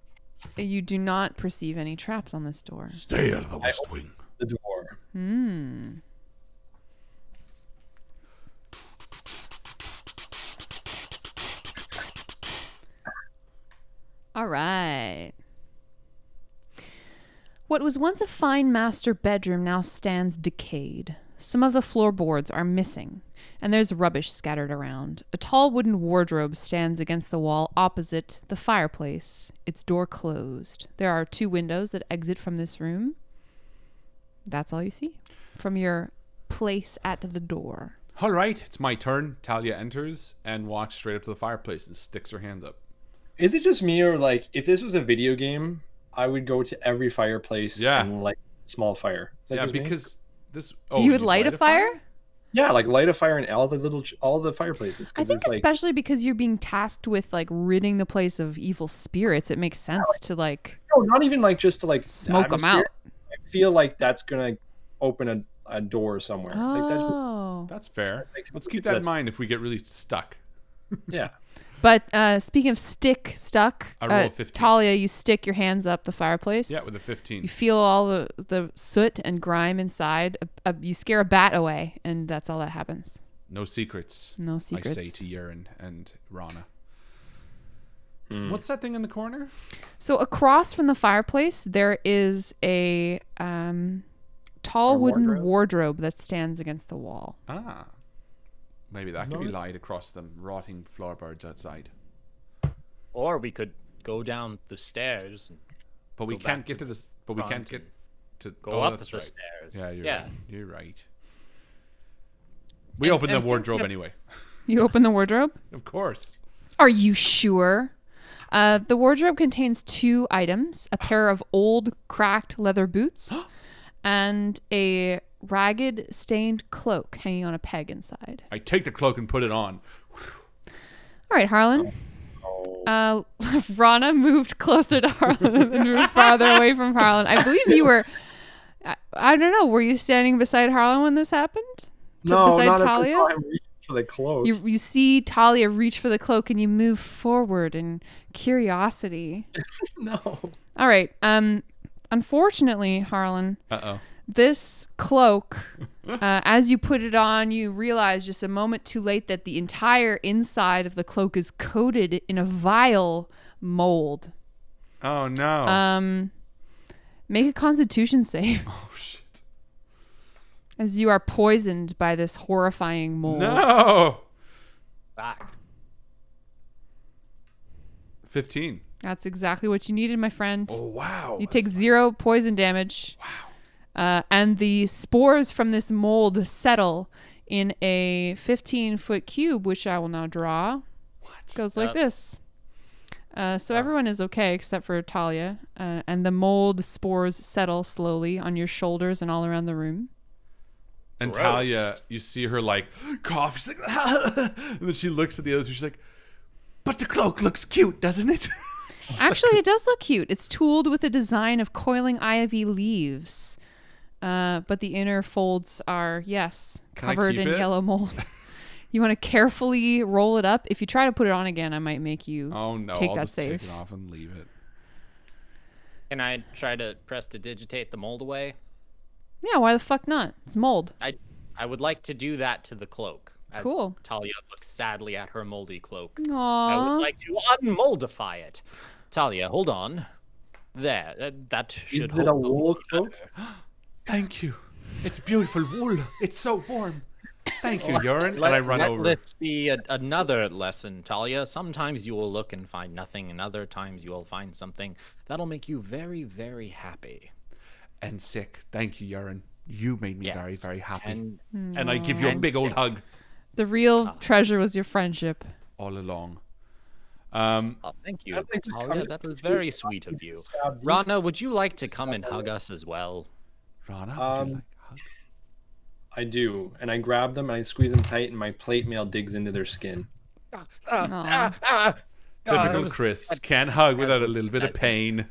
you do not perceive any traps on this door. Stay out of the West Wing. The door. All right. What was once a fine master bedroom now stands decayed. Some of the floorboards are missing, and there's rubbish scattered around. A tall wooden wardrobe stands against the wall opposite the fireplace, its door closed. There are 2 windows that exit from this room. That's all you see from your place at the door. All right, it's my turn. Talia enters and walks straight up to the fireplace and sticks her hands up. Is it just me, or like if this was a video game, I would go to every fireplace and light a small fire? Is that Yeah, just me? because this. You would light a fire? Yeah, like light a fire in all the fireplaces. 'cause I think there's, like, especially because you're being tasked with like ridding the place of evil spirits, it makes sense to like no, not even like just to like smoke them atmosphere. out. I feel like that's gonna open a door somewhere. Like that's just, Oh. That's fair. like- Let's keep that in mind if we get really stuck. yeah. But speaking of stuck, I roll a 15. Talia, you stick your hands up the fireplace. Yeah, with a You 15. feel all the soot and grime inside. You scare a bat away, and that's all that happens. No secrets. No I secrets. say to Urine and Rana. What's that thing in the corner? So across from the fireplace, there is a tall wooden wardrobe that stands against the wall. Ah. Maybe that could be lied across them rotting floorboards outside. Or we could go down the stairs and But we Go can't back get to to this. But we front can't get and to go up that's the right. stairs. Yeah, you're Yeah. right. You're right. We And- opened the and wardrobe thinking anyway. You open the wardrobe? Of course. Are you sure? The wardrobe contains 2 items, a pair of old cracked leather boots and a ragged stained cloak hanging on a peg inside. I take the cloak and put it on. All right, Harlan. Rana moved closer to Harlan and moved farther away from Harlan. I believe you were, I don't know, were you standing beside Harlan when this happened? No, beside not Talia? at the time. Reach for the cloak. You see Talia reach for the cloak and you move forward in curiosity. No. All right. Unfortunately, Harlan, Uh-oh. this cloak, as you put it on, you realize just a moment too late that the entire inside of the cloak is coated in a vile mold. Oh no. Make a Constitution save Oh shit. as you are poisoned by this horrifying mold. No. Back. 15. That's exactly what you needed, my friend. Oh wow. You take 0 poison damage. Wow. And the spores from this mold settle in a 15-foot cube, which I will now draw. What? Goes like this. So everyone is okay except for Talia. And the mold spores settle slowly on your shoulders and all around the room. And Gross. Talia, you see her like cough. She's like, and then she looks at the others. She's like, but the cloak looks cute, doesn't it? Actually, it does look cute. It's tooled with a design of coiling ivy leaves. But the inner folds are, yes, Can I covered keep in it? yellow mold. You want to carefully roll it up. If you try to put it on again, I might make you Oh no, take I'll that just save. take it off and leave it. Can I try to press to digitate the mold away? Yeah, why the fuck not? It's mold. I would like to do that to the cloak. As Cool. Talia looks sadly at her moldy cloak. I Aww. would like to unmoldify it. Talia, hold on. There, that should Is it a hold wool cloak? better. Thank you. It's beautiful wool. It's so warm. Thank you, Urine. And I run Let over. this be another lesson, Talia. Sometimes you will look and find nothing, and other times you will find something that'll make you very, very happy. And sick. Thank you, Urine. You made me Yes. very, very happy. And And I give you a big old hug The real treasure was your friendship. all along. oh, thank you, I'd like to Talia. come- That was very sweet of you. Stab these- Rana, would you like to come and hug us as well? Rana, would you Um, like a hug? I do, and I grab them and I squeeze them tight, and my plate mail digs into their skin. Aw. Typical Chris. Can't hug without a little bit of pain.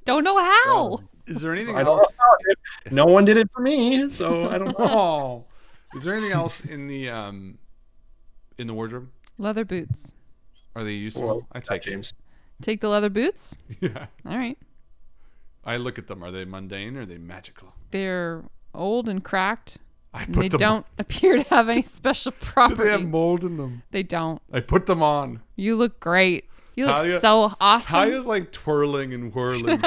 Don't know how. Is there anything I don't else? know. No one did it for me, so I don't know. Oh. Is there anything else in the wardrobe? Leather boots. Are they useful? Well, I take James. Take the leather boots. it. Yeah. All right. I look at them. Are they mundane or are they magical? They're old and cracked. I And put they them don't appear to have any special Do properties. they have mold in them? They don't. I put them on. You look great. You look Talia- so awesome. Talia's like twirling and whirling.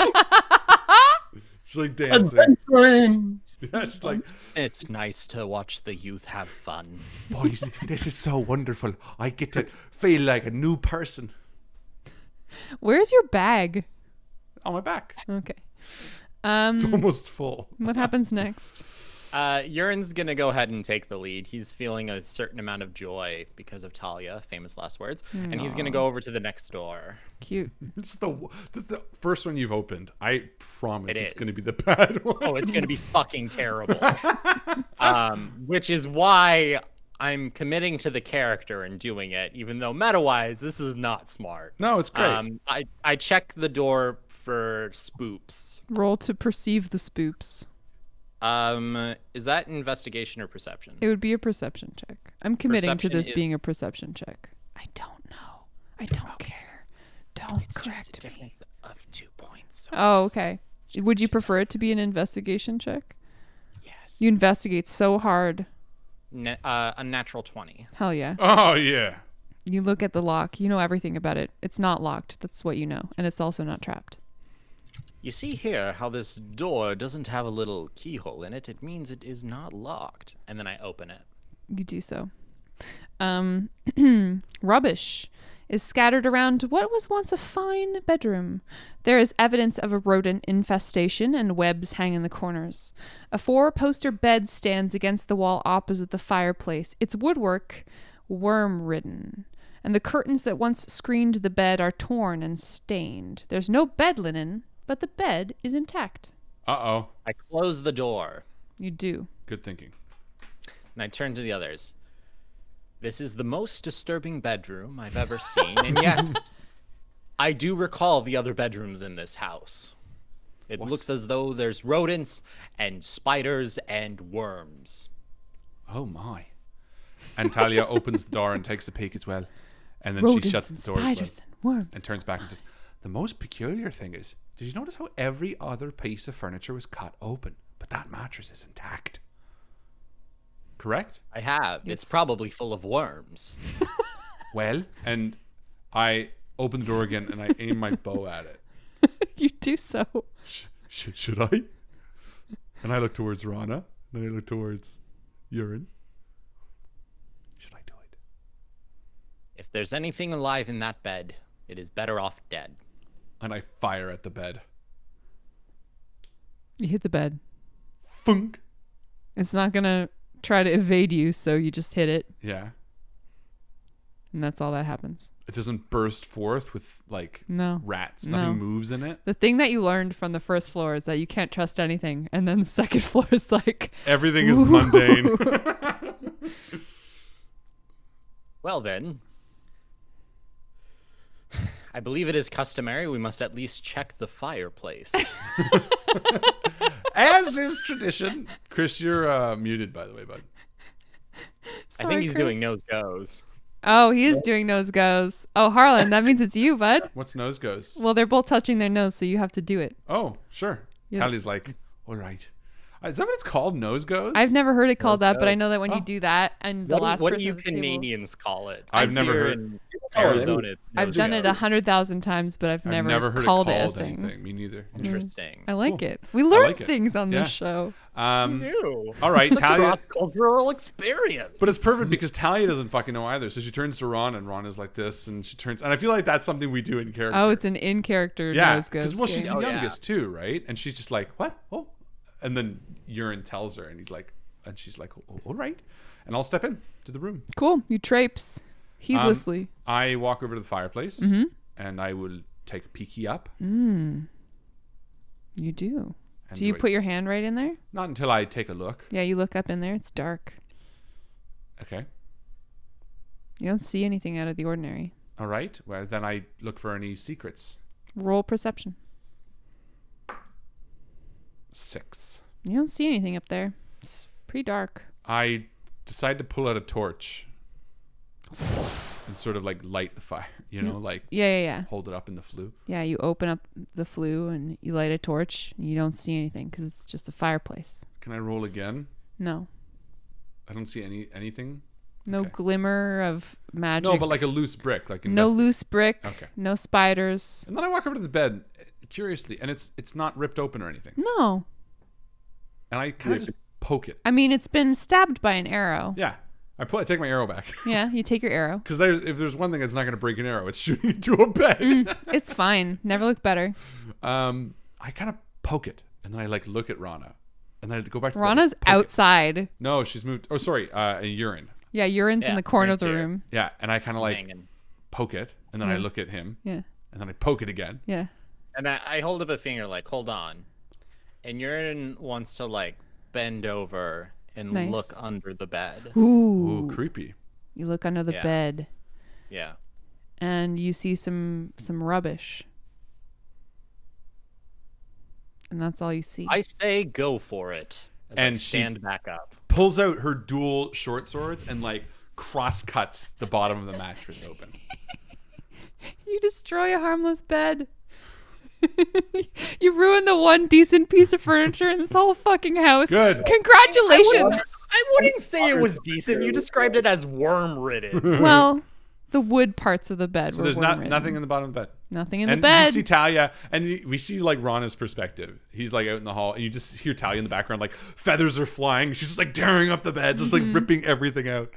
She's like dancing. Adventurings! Yeah, she's like, It's nice to watch the youth have fun. boys, this is so wonderful. I get to feel like a new person. Where's your bag? On my back. Okay. It's almost full. What happens next? Urine's gonna go ahead and take the lead. He's feeling a certain amount of joy because of Talia, famous last words, and he's gonna go over to the next door. Cute. It's the first one you've opened. I promise It it's is. going to be the bad one. Oh, it's gonna be fucking terrible. Which is why I'm committing to the character and doing it, even though meta-wise this is not smart. No, it's great. I check the door for spoops. Roll to perceive the spoops. Is that investigation or perception? It would be a perception check. I'm committing to Perception this is- being a perception check. I don't know. I don't care. Don't It's just a correct me. difference of 2 points. So Oh, okay. Would you prefer it to be an investigation check? yes. You investigate so hard. A natural 20. Hell yeah. Oh, yeah. You look at the lock. You know everything about it. It's not locked. That's what you know. And it's also not trapped. You see here how this door doesn't have a little keyhole in it. It means it is not locked. And then I open it. You do so. Rubbish is scattered around what was once a fine bedroom. There is evidence of a rodent infestation and webs hang in the corners. A 4-poster bed stands against the wall opposite the fireplace, its woodwork worm-ridden. And the curtains that once screened the bed are torn and stained. There's no bed linen, but the bed is intact. Uh-oh. I close the door You do. Good thinking. and I turn to the others. This is the most disturbing bedroom I've ever seen, and yet I do recall the other bedrooms in this house. It looks as though there's rodents and spiders and worms. Oh, my. And Talia opens the door and takes a peek as well. And then Rodents she shuts and the door as well. spiders and worms. And turns back and says, the most peculiar thing is, did you notice how every other piece of furniture was cut open, but that mattress is intact? Correct? I have. Yes. It's probably full of worms. Well, and I open the door again, and I aim my bow at it. You do so. Should I? And I look towards Rana. Then I look towards Urine. Should I do it? If there's anything alive in that bed, it is better off dead. And I fire at the bed. You hit the bed. Funk. It's not gonna try to evade you, so you just hit it, Yeah. and that's all that happens. It doesn't burst forth with like No. rats. No. Nothing moves in it. The thing that you learned from the first floor is that you can't trust anything, and then the second floor is like, Everything is Ooh. mundane. Well then, I believe it is customary we must at least check the fireplace. As is tradition. Chris, you're muted, by the way, bud. I think he's doing Chris. nose goes. Oh, he is doing nose goes. Oh, Harlan, that means it's you, bud. What's nose goes? Well, they're both touching their nose, so you have to do it. Oh, sure. Yeah. Tally's like, all right. Is that what it's called? Nose goes? I've never heard it called Nose that, but I goes. know that when you Oh. do that, and the last What do person you at the table- Canadians call it? I've never Here heard- in Oh, Arizona, it's I've nose done it goes. 100,000 times, but I've never, heard called it it called a thing. anything. Me neither. Interesting. I like Cool. it. We learn like it. things on Yeah. this show. New. All right, Talia. Cross-cultural experience. But it's perfect because Talia doesn't fucking know either. So she turns to Ron, and Ron is like this, and she turns. And I feel like that's something we do in character. Oh, it's an in-character yeah. nose goes. Well, she's game. the Oh, yeah. youngest too, right? And she's just like, what? Oh. And then Urine tells her, and he's like, and she's like, oh, all right. And I'll step in to the room. Cool. You traipse heedlessly. I walk over to the fireplace, Mm-hmm. and I will take a peeky up. You do. And Do you wait. put your hand right in there? Not until I take a look. Yeah, you look up in there. It's dark. Okay. You don't see anything out of the ordinary. All right. Well, then I look for any secrets. Roll perception. 6. You don't see anything up there. It's pretty dark. I decide to pull out a torch and sort of like light the fire, like Yeah. hold it up in the flue. Yeah, you open up the flue and you light a torch. And you don't see anything because it's just a fireplace. Can I roll again? No. I don't see anything. No Okay. glimmer of magic. No, but like a loose brick, like no investi- loose brick. Okay. No spiders. And then I walk over to the bed, curiously, and it's not ripped open or anything. No. And I kind of just poke it. I mean, it's been stabbed by an arrow. Yeah, I take my arrow back Yeah, you take your arrow. because if there's one thing that's not going to break an arrow, it's shooting into a bed. It's fine. Never looked better. I kind of poke it, and then I like look at Rana, and I go back to the Rana's bed, poke it. outside. No, she's moved. Oh, sorry, Urine. Yeah, urine's in Yeah, the corner of the urine's here. room. Yeah, and I kind of like Hanging. poke it, and then I look at him, Yeah. and then I poke it again. Yeah. And I hold up a finger like, hold on. And Urine wants to like bend over and Nice. look under the bed. Ooh, Ooh. creepy. You look under the Yeah. bed Yeah. and you see some rubbish. And that's all you see. I say go for it. As I And she- stand back up. Pulls out her dual short swords and like cross cuts the bottom of the mattress open. You destroy a harmless bed. You ruin the one decent piece of furniture in this whole fucking house. Good. Congratulations. I wouldn't say it was decent. You described it as worm-ridden. Well, the wood parts of the bed So were there's worm-ridden. nothing in the bottom of the bed. Nothing in And the bed. you see Talia, and we see like Rana's perspective. He's like out in the hall, and you just hear Talia in the background, like feathers are flying. She's just like tearing up the bed, just like ripping everything out.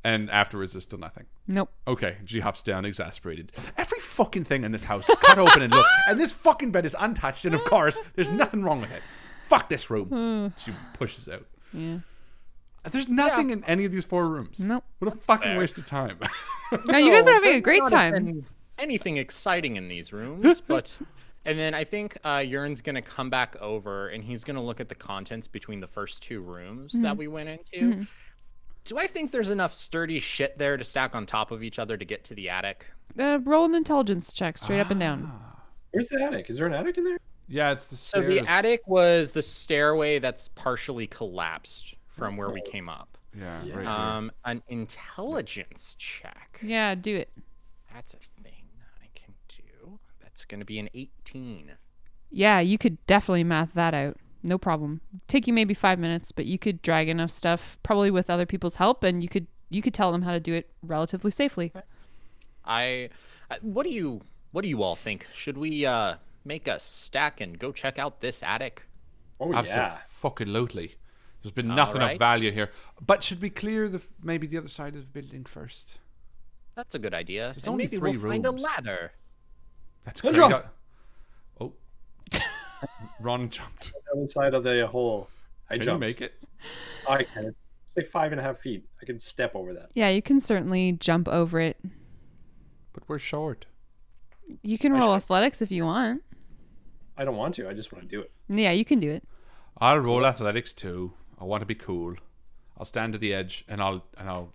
And afterwards, there's still nothing. Nope. Okay, she hops down, exasperated. Every fucking thing in this house is cut open and look, and this fucking bed is untouched, and of course, there's nothing wrong with it. Fuck this room. She pushes out. Yeah. There's nothing in any of these 4 rooms. Nope. What a fucking fair. waste of time. No, you guys are having a there's great not have time. been anything exciting in these rooms, but and then I think Urine's gonna come back over and he's gonna look at the contents between the first 2 rooms that we went into. Do I think there's enough sturdy shit there to stack on top of each other to get to the attic? Roll an intelligence check, straight up and down. Where's the attic? Is there an attic in there? Yeah, it's the So stairs. the attic was the stairway that's partially collapsed from where we came up. Yeah, Yeah. right here. An intelligence check. Yeah, do it. That's a thing I can do. That's going to be an 18. Yeah, you could definitely math that out. No problem. Take you maybe 5 minutes, but you could drag enough stuff, probably with other people's help, and you could tell them how to do it relatively safely. What do you all think? Should we make a stack and go check out this attic? Oh yeah. Absolutely. There's been All nothing of right. value here. But should we clear maybe the other side of the building first? That's a good idea. There's And only maybe 3 we'll find a rooms. ladder. That's Good great. job. Oh. Ron jumped. On the side of the hole. I Can you jumped. make it? I can. It's like 5.5 feet. I can step over that. Yeah, you can certainly jump over it. But we're short. You can roll athletics if you want. I don't want to. I just want to do it. Yeah, you can do it. I'll roll athletics too. I want to be cool. I'll stand at the edge and I'll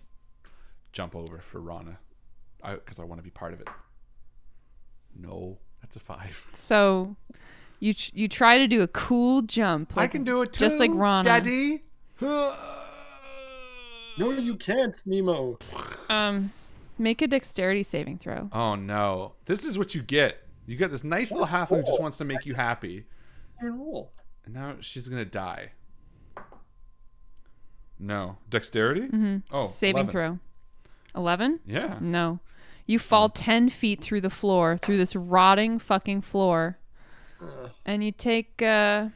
jump over for Rana, because I want to be part of it. No, that's a 5. So you try to do a cool jump. I can do it too. Just like Rana. Daddy. No, you can't, Nemo. Make a dexterity saving throw. Oh no! This is what you get. You get this nice little halfling who just wants to make you happy, Roll. and now she's gonna die. No dexterity. Mm-hmm. Oh, saving 11. throw. 11? Yeah. No. You fall 10 feet through the floor, through this rotting fucking floor, and you take 2d6.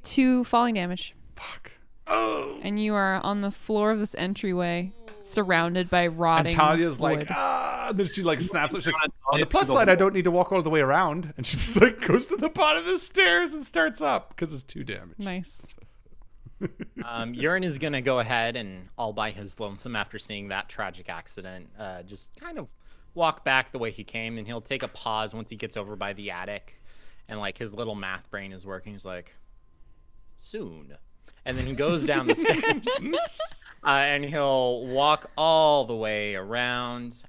2 falling damage. Fuck. Oh. And you are on the floor of this entryway, surrounded by rotting And Talia's like, wood. and then she like snaps up. She's like, on the plus side, I don't need to walk all the way around. And she just like goes to the bottom of the stairs and starts up because it's 2 damage. Nice. Urine is gonna go ahead and all by his lonesome after seeing that tragic accident. Just kind of walk back the way he came, and he'll take a pause once he gets over by the attic, and like his little math brain is working. He's like, soon, and then he goes down the stairs, and he'll walk all the way around,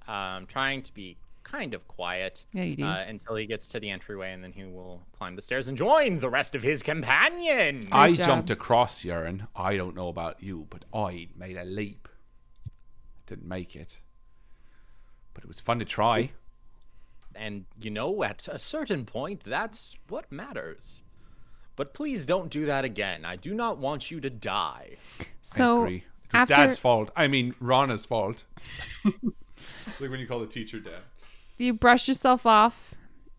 trying to be kind of quiet. Yeah, you do. Until he gets to the entryway, and then he will climb the stairs and join the rest of his companion. I job. jumped across urine. I don't know about you, but I made a leap. Didn't make it. But it was fun to try. And you know, at a certain point, that's what matters. But please don't do that again. I do not want you to die. I So agree. It was after Dad's fault. I mean, Rana's fault. It's like when you call the teacher Dad. you brush yourself off,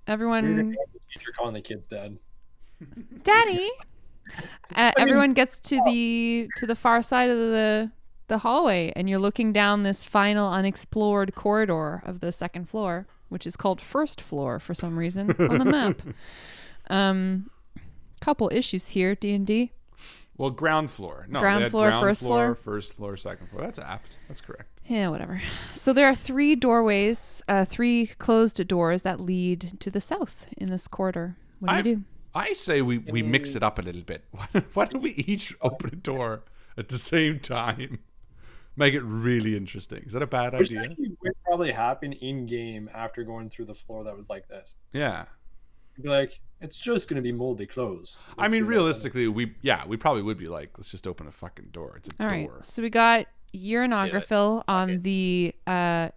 Weirder everyone, than the teacher calling the kids dad. Daddy. Everyone gets to the far side of the hallway, and you're looking down this final unexplored corridor of the second floor, which is called first floor for some reason on the map. Couple issues here, D&D. Well, ground floor. No, Ground they had floor, ground first floor? first floor, second floor. That's apt. That's correct. Yeah, whatever. So there are 3 doorways, 3 closed doors that lead to the south in this corridor. What do you do? I say we mix it up a little bit. Why don't we each open a door at the same time? Make it really interesting. Is that a bad Which idea? actually would probably happen in game after going through the floor that was like this. Yeah. You'd be like, it's just gonna be moldy clothes. I Let's mean, do that. realistically, we probably would be like, let's just open a fucking door. It's a All door. right. So we got Uranographyl on the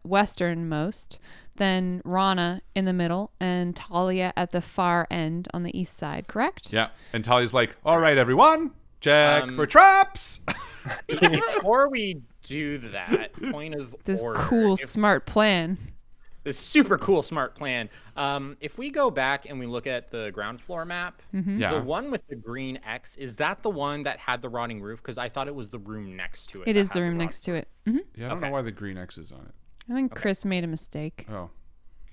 westernmost, then Rana in the middle, and Talia at the far end on the east side, correct? Yeah. And Talia's like, all right, everyone, check for traps. Before we do that, point of This order. cool, If- smart plan. This super cool, smart plan. If we go back and we look at the ground floor map, Yeah. the one with the green X, is that the one that had the rotting roof? Because I thought it was the room next to it. It that is had the room rotting next to it. Hmm. Yeah, I don't know Okay. why the green X is on it. I think Chris made a mistake. Oh.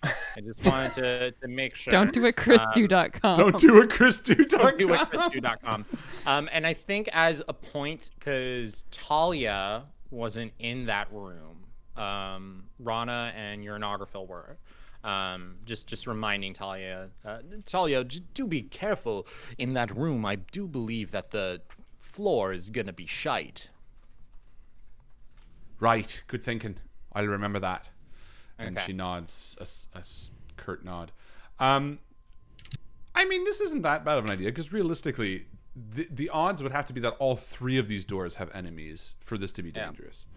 I just wanted to make sure. Don't do it, chrisdo.com. Don't do it, Chris. Don't do it, chrisdo.com. And I think as a point, because Talia wasn't in that room, Rana and Uranographyl were. Just reminding Talia, do be careful in that room. I do believe that the floor is gonna be shite. Right. Good thinking. I'll remember that. And Okay. she nods, a curt nod. I mean, this isn't that bad of an idea, because realistically, the odds would have to be that all 3 of these doors have enemies for this to be Yeah. dangerous.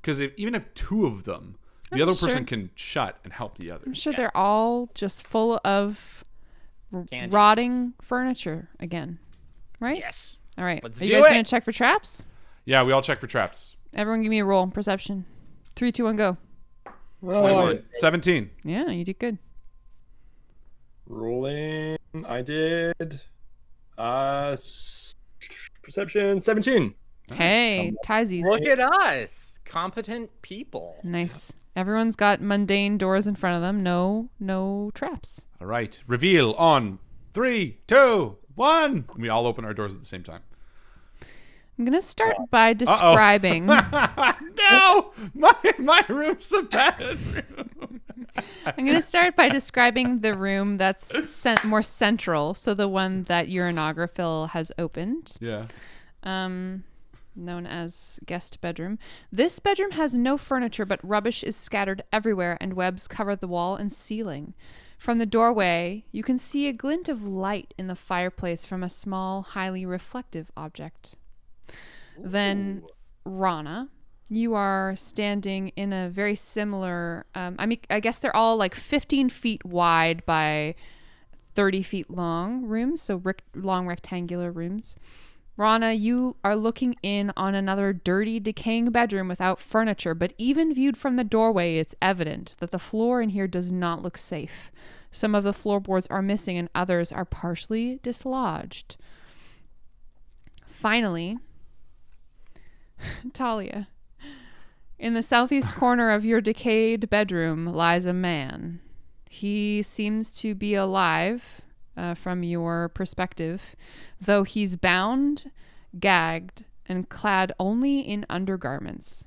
Because even if 2 of them, the other person can shut and help the I'm others. sure they're all just full of Candy. rotting furniture again. Right? Yes. All right. Let's Are you do guys it. going to check for traps? Yeah, we all check for traps. Everyone give me a roll. Perception. 3, 2, 1, go. 21. 17. Yeah, you did good. Rolling. I did. Perception 17. Hey, Tizies. Look at us, competent people. Nice. Everyone's got mundane doors in front of them. No traps. All right. Reveal on 3, 2, 1. We all open our doors at the same time. I'm gonna start by describing. No! My room's the bad room. I'm gonna start by describing the room that's more central. So the one that Urinographil has opened. Yeah. Known as guest bedroom. This bedroom has no furniture, but rubbish is scattered everywhere and webs cover the wall and ceiling. From the doorway, you can see a glint of light in the fireplace from a small, highly reflective object. Ooh. Then, Rana, you are standing in a very similar, I guess they're all like 15 feet wide by 30 feet long rooms, so long rectangular rooms. Rana, you are looking in on another dirty, decaying bedroom without furniture, but even viewed from the doorway, it's evident that the floor in here does not look safe. Some of the floorboards are missing and others are partially dislodged. Finally, Talia, in the southeast corner of your decayed bedroom lies a man. He seems to be alive from your perspective, though he's bound, gagged, and clad only in undergarments.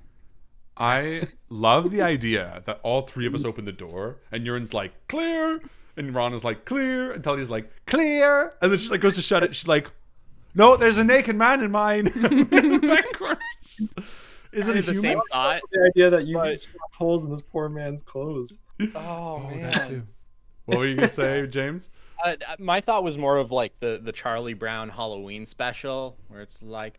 I love the idea that all three of us open the door and Urin's like, clear, and Rana's like, clear, and Talia's like, clear, and then she like goes to shut it. She's like, no, there's a naked man in mine. Backwards. Is it a the human? same thought? The idea that you just snap holes in this poor man's clothes. Oh man. That too. What were you gonna say, James? My thought was more of like the Charlie Brown Halloween special, where it's like,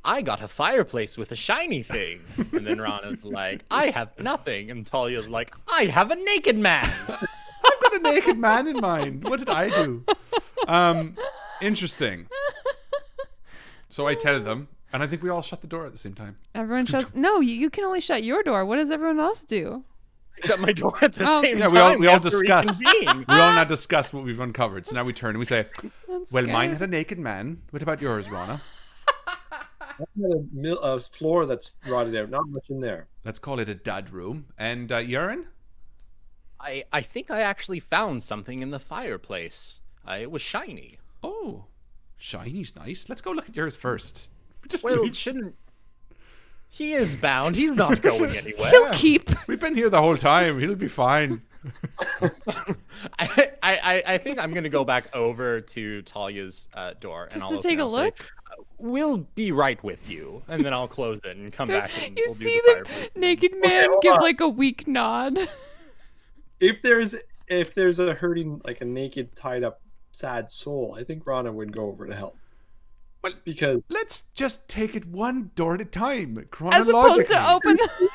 I got a fireplace with a shiny thing, and then Rana's like, I have nothing, and Talia's like, I have a naked man. I've got a naked man in mind. What did I do? Interesting. So I tell them, and I think we all shut the door at the same time. Everyone shuts. No, you can only shut your door. What does everyone else do? Shut my door at the same time. Yeah, we all after discuss. reconvene. We all now discuss what we've uncovered. So now we turn and we say, That's well, mine good. had a naked man. What about yours, Rana? A floor that's rotted out. Not much in there. Let's call it a dad room. And Urin? I think I actually found something in the fireplace. It was shiny. Oh, shiny's nice. Let's go look at yours first. Just Well, leave. shouldn't... He is bound. He's not going anywhere. He'll keep. We've been here the whole time. He'll be fine. I think I'm gonna go back over to Talia's door and Just I'll to open take it a and say, look? We'll be right with you, and then I'll close it and come back. And You we'll do see the the fireplace. naked man hold give on. like a weak nod. If there's a hurting, like a naked, tied up, sad soul, I think Rana would go over to help. Well, Because let's just take it one door at a time, As chronologically. opposed to open the...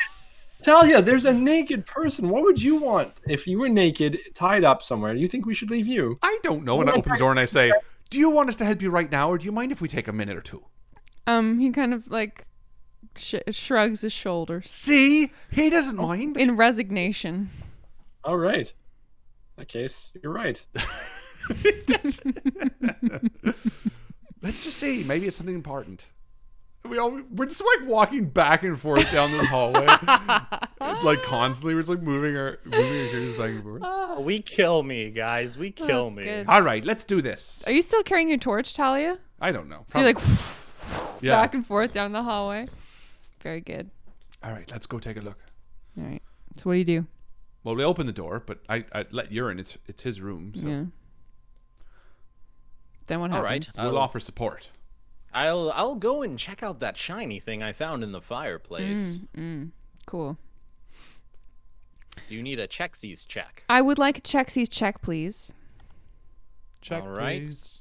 Talia, there's a naked person. What would you want if you were naked, tied up somewhere? Do you think we should leave you? I don't know. And I open the door and I say, do you want us to help you right now, or do you mind if we take a minute or two? He kind of like shrugs his shoulders See? He doesn't mind. in resignation. All right. In that case, you're right. Let's just see. Maybe it's something important. We're just like walking back and forth down this hallway, like constantly. We're just like moving our characters back and forth. We kill me, guys. We kill That's me. good. All right, let's do this. Are you still carrying your torch, Talia? I don't know. So you're like yeah. back and forth down the hallway. Very good. All right, let's go take a look. All right. So what do you do? Well, we open the door, but I let Urin. It's his room, so Yeah. Then what All happens? right. we'll offer support. I'll go and check out that shiny thing I found in the fireplace. Cool. Do you need a Chexies check? I would like a Chexies check, please. Check, All right. please.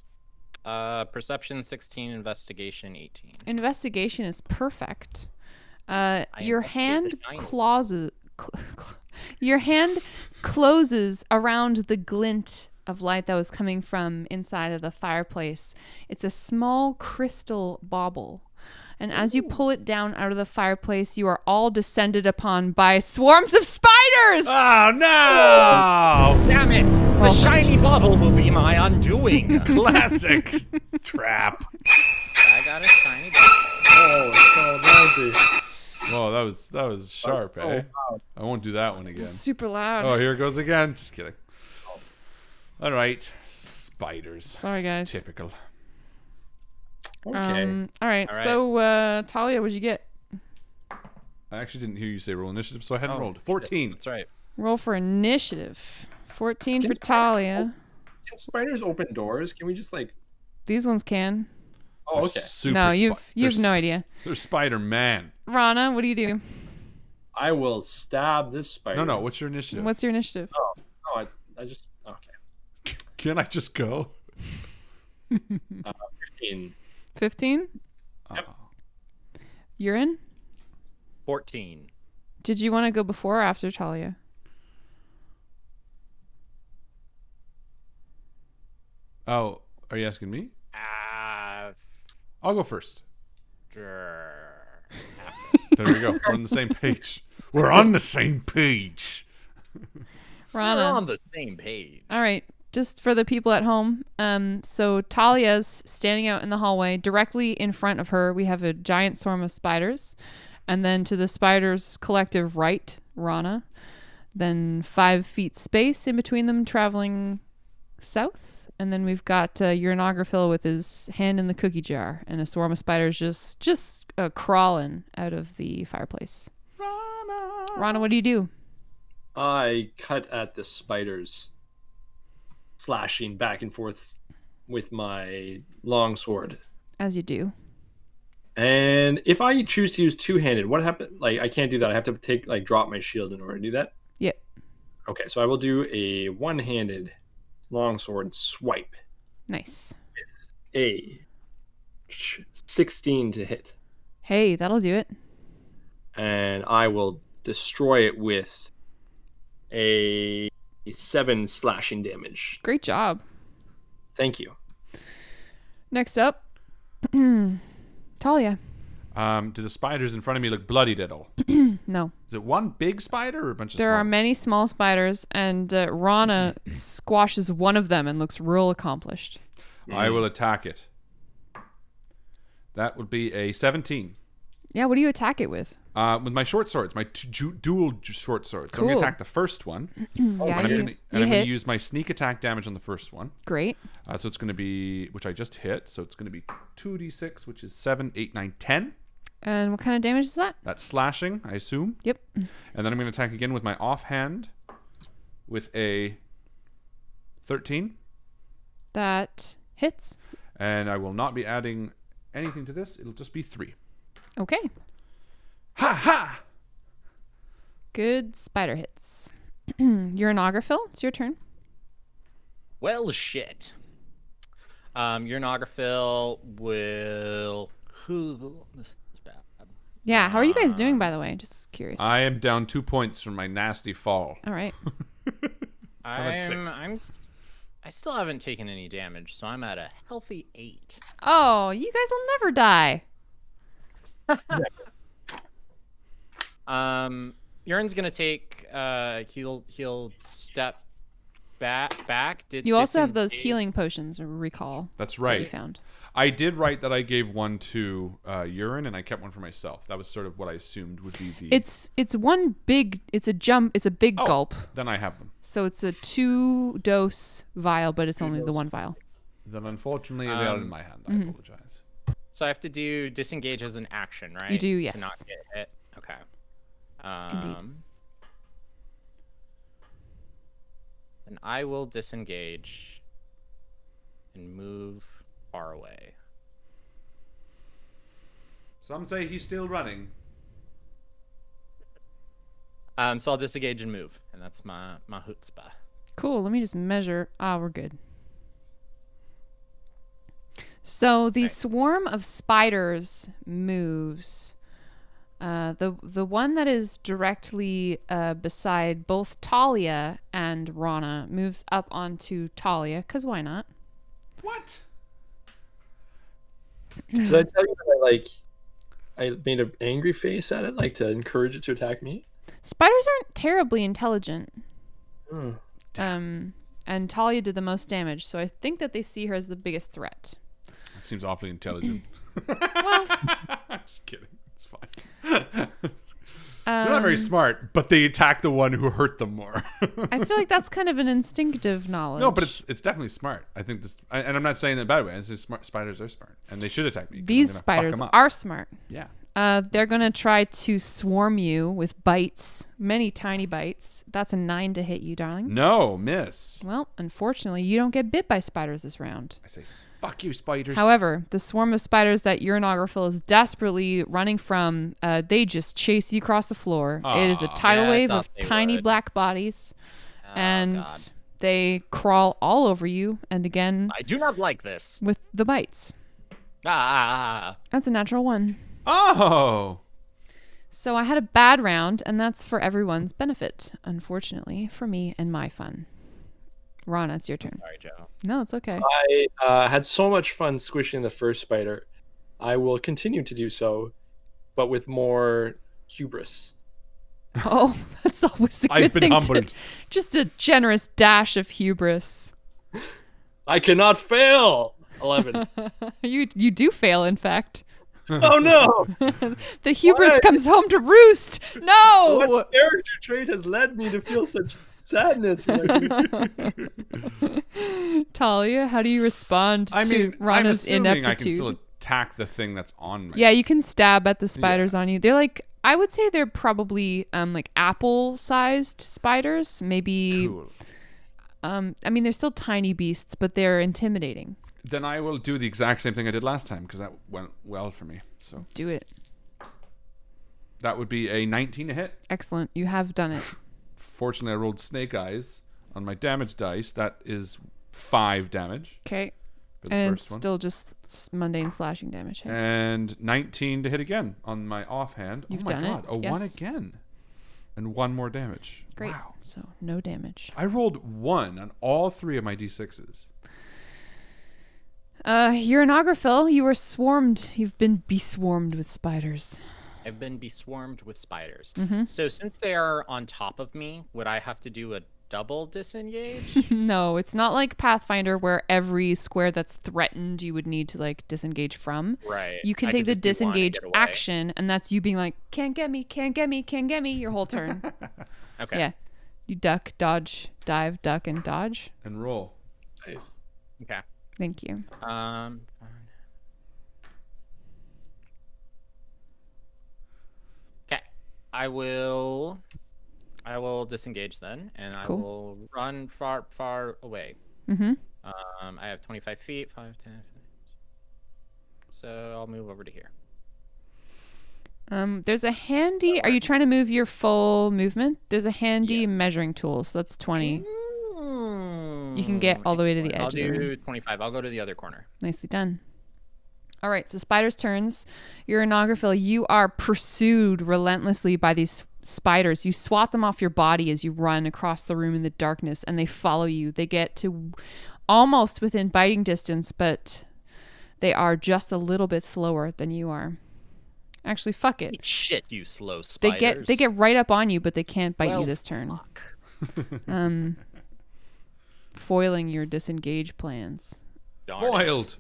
Perception 16, investigation 18. Investigation is perfect. I Your investigate hand the shiny. your hand closes around the glint of light that was coming from inside of the fireplace. It's a small crystal bauble. And as you pull it down out of the fireplace, you are all descended upon by swarms of spiders. Oh no! Damn it! Well, The shiny bottle will be my undoing. Classic trap. I got a shiny bottle. Oh, it's so noisy. Oh, that was sharp, so eh? loud. I won't do that one again. Super loud. Oh, here it goes again. Just kidding. All right, spiders. Sorry, guys. Typical. Okay. All right. All right. So, Talia, what'd you get? I actually didn't hear you say roll initiative, so I hadn't Oh, rolled. 14. That's right. Roll for initiative. 14 for Can Talia. Can spiders open doors? Can we just like? These ones can. Oh, They're okay. super No, spi- you've they're no idea. They're Spider-Man. Rana, what do you do? I will stab this spider. No. What's your initiative? What's your initiative? Oh, I just okay. Can I just go? 15. 15? Yep. You're in? 14. Did you want to go before or after Talia? Oh, are you asking me? I'll go first. There we go. We're on the same page. We're on the same page. We're Rana. on the same page. All right. Just for the people at home. So Talia's standing out in the hallway. Directly in front of her, we have a giant swarm of spiders. And then to the spiders' collective right, Rana. Then 5 feet space in between them traveling south. And then we've got Uranographil with his hand in the cookie jar. And a swarm of spiders just crawling out of the fireplace. Rana, what do you do? I cut at the spiders, slashing back and forth with my long sword. As you do. And if I choose to use two-handed, what happens? Like, I can't do that. I have to drop my shield in order to do that. Yep. Okay, so I will do a one-handed longsword swipe. Nice. A 16 to hit. Hey, that'll do it. And I will destroy it with a 7 slashing damage. Great job. Thank you. Next up, Talia. Do the spiders in front of me look bloodied at all? No. Is it one big spider or a bunch of There small? are many small spiders, and Rana squashes one of them and looks real accomplished. I will attack it. That would be a 17. Yeah, what do you attack it with? With my short swords, my dual short swords. So I'm going Cool. to attack the first one. Yeah, and I'm you going to hit. use my sneak attack damage on the first one. Great. So it's going to be, which I just hit. So it's going to be 2d6, which is 7, 8, 9, 10. And what kind of damage is that? That's slashing, I assume. Yep. And then I'm going to attack again with my offhand with a 13. That hits. And I will not be adding anything to this. It'll just be 3. Okay. Ha ha! Good spider hits. Uranographil, it's your turn. Well, shit. Uranographil will. This is bad. Yeah, how are you guys doing, by the way? Just curious. I am down 2 points from my nasty fall. All right. I still haven't taken any damage, so I'm at a healthy 8. Oh, you guys will never die. Urine's gonna take. He'll step back. You also have those disengage. healing potions, recall. That's That you right. found. I did write that I gave one to Urine, and I kept one for myself. That was sort of what I assumed would be the... It's one big. It's a jump. It's a big Oh. gulp. Then I have them. So it's a 2-dose vial, but it's only the one vial. Then unfortunately, they are in my hand. I apologize. So I have to do disengage as an action, right? You do, yes. To not get hit. Okay. Indeed. And I will disengage and move far away. Some say he's still running. So I'll disengage and move, and that's my chutzpah. Cool. Let me just measure. We're good. So the swarm of spiders moves. The one that is directly beside both Talia and Rana moves up onto Talia, because why not? What? Did I tell you that I I made an angry face at it, like to encourage it to attack me. Spiders aren't terribly intelligent. Hmm. And Talia did the most damage, so I think that they see her as the biggest threat. That seems awfully intelligent. Well, Just kidding. It's fine. They're not very smart, but they attack the one who hurt them more. I feel like that's kind of an instinctive knowledge. No, but it's definitely smart. I think this, and I'm not saying that in a bad way. It's just smart. Spiders are smart, and they should attack me. 'Cause these I'm gonna fuck spiders 'em up. are smart. Yeah. They're gonna try to swarm you with bites, many tiny bites. That's a 9 to hit you, darling. No, miss. Well, unfortunately, you don't get bit by spiders this round. I say, fuck you, spiders. However, the swarm of spiders that Urinographer is desperately running from, they just chase you across the floor. It is a tidal Yeah, I wave thought of they tiny would. black bodies, and God. they crawl all over you, and again, I do not like this. with the bites. Ah. That's a natural 1. Oh. So I had a bad round, and that's for everyone's benefit, unfortunately, for me and my fun. Rana, it's your turn. Sorry, Joe. No, it's okay. I had so much fun squishing the first spider. I will continue to do so, but with more hubris. Oh, that's always a good I've been thing. humbled. Just a generous dash of hubris. I cannot fail. 11. You do fail, in fact. Oh no! The hubris Why? comes home to roost. No. What character trait has led me to feel such sadness? When I do this? Talia, how do you respond I mean, to I'm Rana's assuming ineptitude? I can still attack the thing that's on my. Yeah, you can stab at the spiders on you. They're like, I would say they're probably like apple-sized spiders. Maybe. Cool. I mean, they're still tiny beasts, but they're intimidating. Then I will do the exact same thing I did last time because that went well for me. So Do it. that would be a 19 to hit. Excellent. You have done it. Fortunately, I rolled snake eyes on my damage dice. That is 5 damage Okay. for the And first it's one. still just mundane slashing damage. Hey? And 19 to hit again on my offhand. You've oh my done it, god, a 1 yes. again. And 1 more damage. Great. Wow. So no damage. I rolled 1 on all 3 of my d6s. Urinographer, you were swarmed. You've been beswarmed with spiders. I've been beswarmed with spiders. Mm-hmm. So since they are on top of me, would I have to do a double disengage? No, it's not like Pathfinder where every square that's threatened you would need to like disengage from. Right. You can I take the just do one and disengage get away. action, and that's you being like, can't get me, can't get me, can't get me, your whole turn. Okay. Yeah. You duck, dodge, dive, duck, and dodge. And roll. Nice. Okay. Thank you. Okay. I will disengage then, and I Cool. will run far away. Mm-hmm. I have 25 feet, 5, 10. So I'll move over to here. There's a handy. Are you trying to move your full movement? There's a handy Yes. measuring tool, so that's 20. You can get all the way to the I'll edge of the room. do 25. I'll go to the other corner. Nicely done. All right, so spiders' turns. Urinographer, you are pursued relentlessly by these spiders. You swat them off your body as you run across the room in the darkness, and they follow you. They get to almost within biting distance, but they are just a little bit slower than you are. Actually, fuck it. Eat shit, you slow They spiders. get right up on you, but they can't bite you Well, this turn. fuck. Foiling your disengage plans. Darn it. Foiled.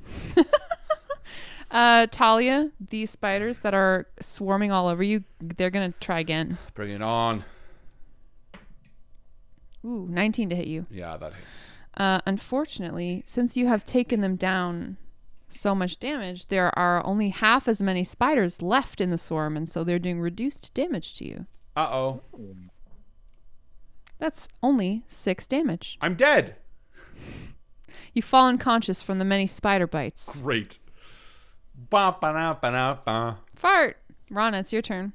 Talia, these spiders that are swarming all over you, they're gonna try again. Bring it on. Ooh, 19 to hit you. Yeah, that hits. Unfortunately, since you have taken them down so much damage, there are only half as many spiders left in the swarm, and so they're doing reduced damage to you. Uh-oh. That's only 6 damage. I'm dead. You fall unconscious from the many spider bites. Great. Ba-ba-da-ba-da-ba. Fart! Rana, it's your turn.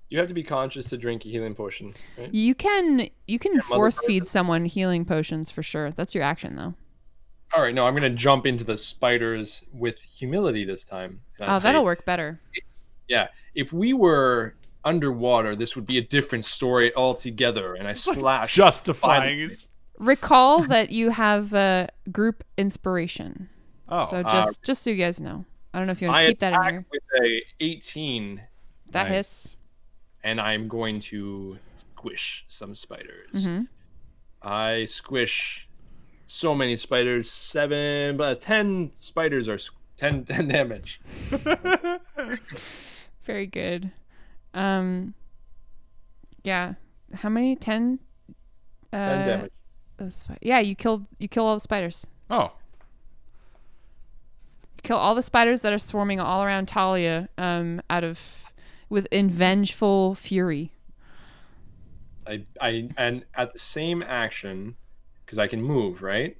You have to be conscious to drink a healing potion, right? You can force Mother feed Earth. someone healing potions for sure. That's your action though. All right, no, I'm gonna jump into the spiders with humility this time. And I Oh, say, that'll work better. Yeah, if we were underwater, this would be a different story altogether. And I slash. Justifying his... Recall that you have group inspiration. Oh. So just so you guys know. I don't know if you want to keep that in attack here. with a 18, That Nice. hits. and I'm going to squish some spiders. Mm-hmm. I squish so many spiders. 10 spiders are 10 damage. Very good. Yeah. How many? 10? 10 damage. Yeah, you kill all the spiders. Oh. Kill all the spiders that are swarming all around Talia with vengeful fury. And at the same action, because I can move, right?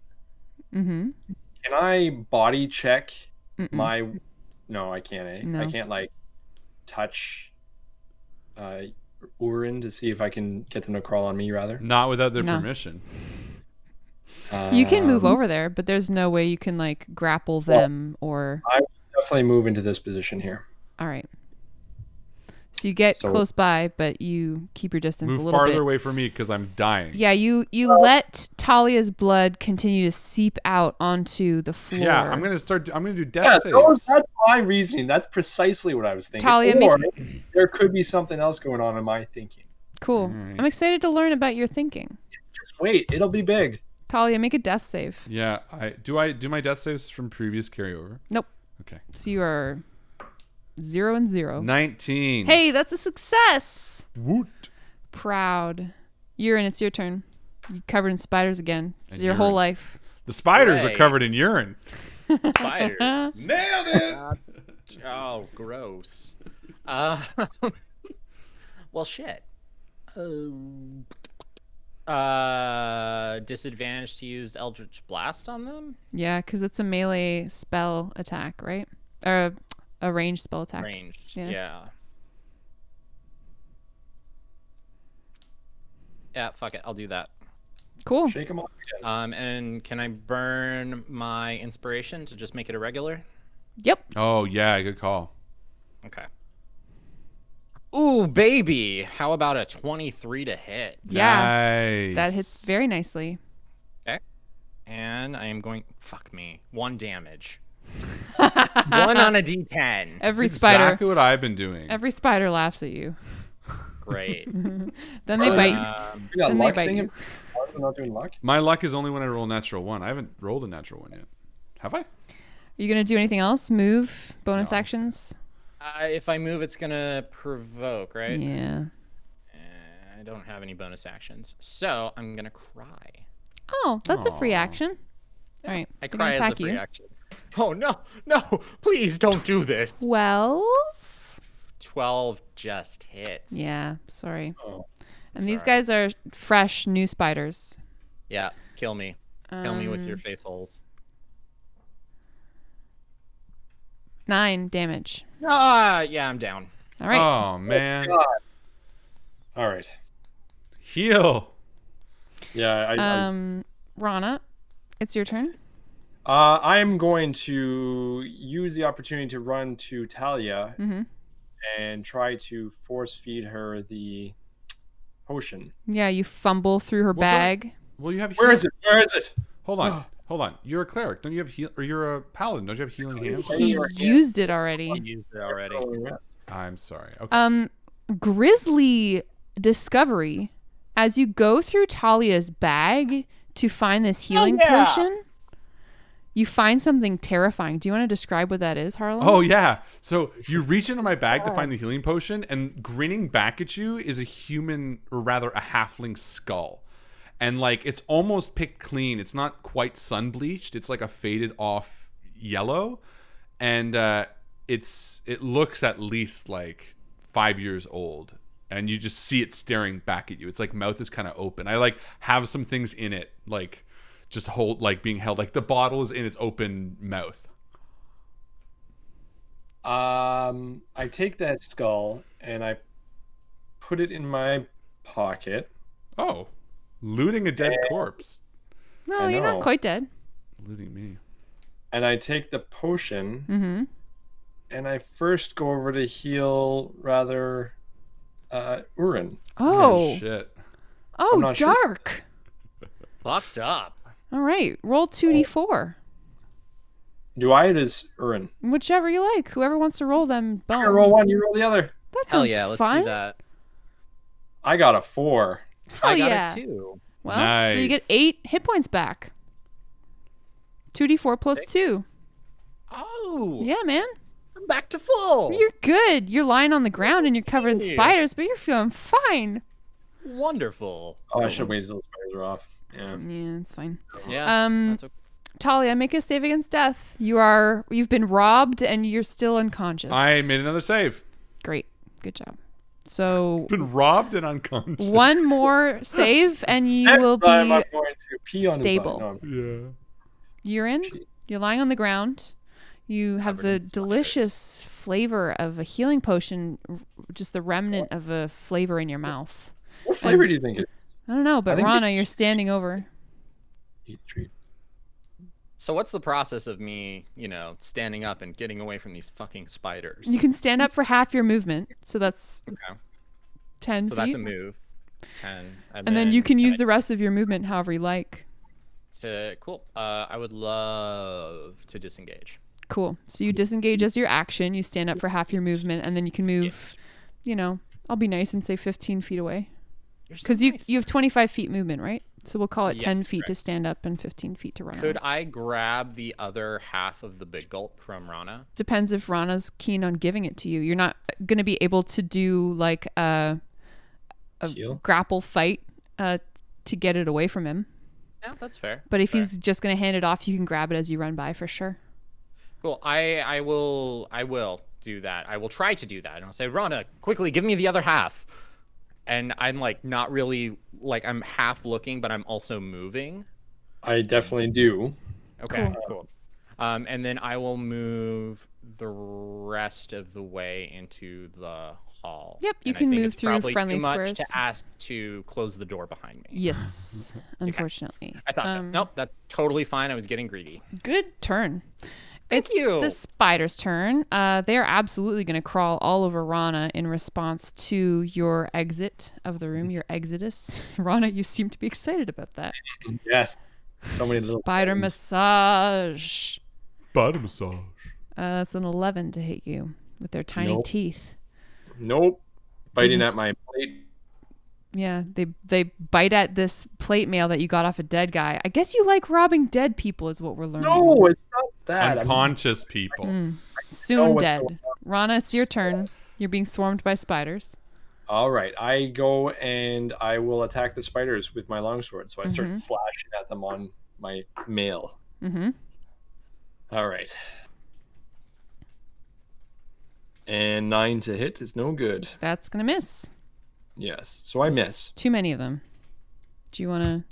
Mm-hmm. Can I body check Mm-mm. my? No, I can't. No. I can't like touch Urin to see if I can get them to crawl on me. Rather, Not without their No. permission. You can move over there, but there's no way you can like grapple them or. I will definitely move into this position here. All right. So you get So- close by, but you keep your distance a Move little farther bit. away from me because I'm dying. Yeah, you let Talia's blood continue to seep out onto the floor. Yeah, I'm gonna do death Yeah, saves. that's my reasoning. That's precisely what I was thinking. Talia, or there could be something else going on in my thinking. Cool. Alright. I'm excited to learn about your thinking. Just wait, it'll be big. Talia, make a death save. Yeah, I do my death saves from previous carryover. Nope. Okay. So you are 0 and 0. 19. Hey, that's a success. Woot. Proud. Urine, it's your turn. You covered in spiders again. It's And your whole urine. life. The spiders are Hooray. covered in urine. Spiders. Nailed it. Oh, gross. Well, shit. Disadvantage to use Eldritch Blast on them? Yeah, because it's a melee spell attack, right? Or a ranged spell attack. Ranged. Yeah. Yeah. Yeah, fuck it. I'll do that. Cool. Shake them off again. And can I burn my inspiration to just make it a regular? Yep. Oh yeah, good call. Okay. Ooh, baby. How about a 23 to hit? Yeah. Nice. That hits very nicely. Okay. And I am going. Fuck me. 1 damage. 1 on a d10. Every That's spider. exactly what I've been doing. Every spider laughs at you. Great. Then they bite. You got Then they luck bite thing? you. I'm not doing luck. My luck is only when I roll a natural 1. I haven't rolled a natural 1 yet. Have I? Are you gonna do anything else? Move? Bonus No. actions? If I move, it's gonna provoke, right? Yeah. I don't have any bonus actions, so I'm gonna cry. Oh, that's a free Aw. action. All right. I they're cry gonna as a attack free you. action. Oh no, no! Please don't do this. 12? 12 just hits. Yeah. Sorry. Oh, And these sorry. guys are fresh new spiders. Yeah. Kill me. Kill me with your Um, face holes. 9 damage. Yeah, I'm down. All right. Oh man. God. All right. Heal. Yeah, Rana, it's your turn. I'm going to use the opportunity to run to Talia Mm-hmm. and try to force feed her the potion. Yeah, you fumble through her Well, don't- bag. Well, you have. Where is it? Where is it? Hold on. Hold on. You're a cleric. Don't you have heal? Or you're a paladin. Don't you have healing hands? Oh, He you're- used it already. I used it already. I'm sorry. Okay. Grisly discovery. As you go through Talia's bag to find this healing yeah. potion, you find something terrifying. Do you want to describe what that is, Harlan? Oh yeah. So you reach into my bag to find the healing potion, and grinning back at you is a human, or rather a halfling skull. And like it's almost picked clean. It's not quite sun bleached. It's like a faded off yellow, and it looks at least like 5 years old. And you just see it staring back at you. It's like mouth is kind of open. I like have some things in it, like just hold, like being held. Like the bottle is in its open mouth. I take that skull and I put it in my pocket. Oh, looting a dead corpse. No, I you're not know. quite dead. Looting me. And I take the potion Mm-hmm. and I first go over to heal Urin. Oh, Shit. oh, not sure. dark. Fucked up. All right, roll 2d4. Do I? It is Urin. Whichever you like. Whoever wants to roll them bones. I roll one, you roll the other. That Hell sounds yeah, let's fun. do that. I got a 4. Hell I got yeah. it too. Well, so you get Nice. 8 hit points back. 2d4 plus 6. 2. Oh, Yeah, man. I'm back to full. You're good. You're lying on the ground and you're covered in Hey. spiders, but you're feeling fine. Wonderful. Oh, I should wait until the spiders are off. Yeah. Yeah, it's fine. Yeah. That's okay. Talia, make a save against death. You've been robbed and you're still unconscious. I made another save. Great. Good job. So Been robbed and unconscious. one more save and you Next will time be I'm going to pee on his stable. butt. No, Yeah. You're in. Gee. You're lying on the ground. You have Covered the in spiders. delicious flavor of a healing potion, just the remnant of a flavor in your mouth. what flavor do you think it is? I don't know, but think Rana, you're standing over. Eat treat. So what's the process of me, standing up and getting away from these fucking spiders? You can stand up for half your movement, so that's Okay. 10 So feet. that's a move. 10. And then you can use I- the rest of your movement however you like. Cool. I would love to disengage. Cool. So you disengage as your action. You stand up for half your movement, and then you can move, I'll be nice and say 15 feet away. You're so Because nice. you have 25 feet movement, right? So we'll call it Yes, 10 feet to correct. stand up and 15 feet to run Could out. I grab the other half of the big gulp from Rana? Depends if Rana's keen on giving it to you. You're not going to be able to do like a Heal? grapple fight to get it away from him. Yeah, that's fair. But That's if fair. he's just going to hand it off, you can grab it as you run by for sure. Cool. I will do that. I will try to do that. And I'll say, Rana, quickly give me the other half. And I'm like not really like I'm half looking, but I'm also moving. I definitely do. Okay, cool. And then I will move the rest of the way into the hall. Yep, you And I can think move it's through probably friendly too much squares. to ask to close the door behind me. Yes, unfortunately. I thought so. Nope, that's totally fine. I was getting greedy. Good turn. Thank It's you. the spider's turn. They are absolutely going to crawl all over Rana in response to your exit of the room, your exodus. Rana, you seem to be excited about that. Yes. So many little Spider things. massage. Body massage. That's an 11 to hit you with their tiny Nope. teeth. Nope. Biting just- at my plate. Yeah, they bite at this plate mail that you got off a dead guy. I guess you like robbing dead people is what we're learning. No, it's not that. I mean, Unconscious people. know Soon what's dead. going Rana, it's your turn. You're being swarmed by spiders. all right. I go and I will attack the spiders with my longsword. So I start slashing at them on my mail. Mm-hmm. All right. And 9 to hit is no good. That's going to miss. Yes. So I miss. Too many of them. Do you want to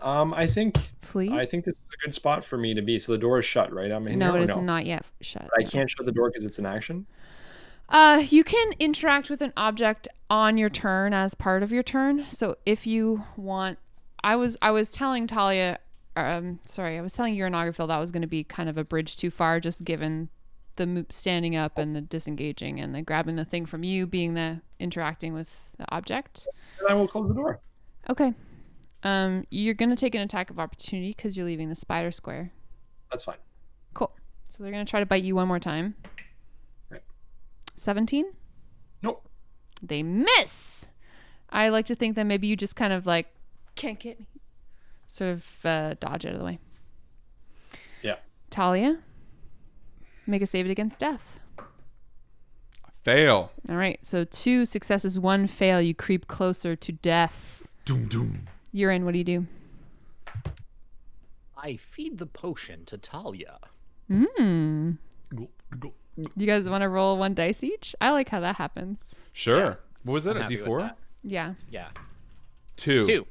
I think flee? this is a good spot for me to be. So the door is shut, right? I'm in No, here, it or is not yet shut. I can't shut the door because it's an action. You can interact with an object on your turn as part of your turn. So if you want, I was telling Talia, I was telling Uranagafil that was going to be kind of a bridge too far, just given the standing up and the disengaging and the grabbing the thing from you being the interacting with the object. And I will close the door. Okay. You're going to take an attack of opportunity because you're leaving the spider square. That's fine. Cool. So they're going to try to bite you one more time. Right. 17? Nope. They miss. I like to think that maybe you just kind of like can't get me. Sort of dodge out of the way. Yeah. Talia, make a save against death. Fail. All right. So 2 successes, 1 fail. You creep closer to death. Doom doom. Urine, what do you do? I feed the potion to Talia. You Go. guys want to roll 1 dice each? I like how that happens. Sure. Yeah. What was that? I'm A happy with D4? that. Yeah. Yeah. 2. 2.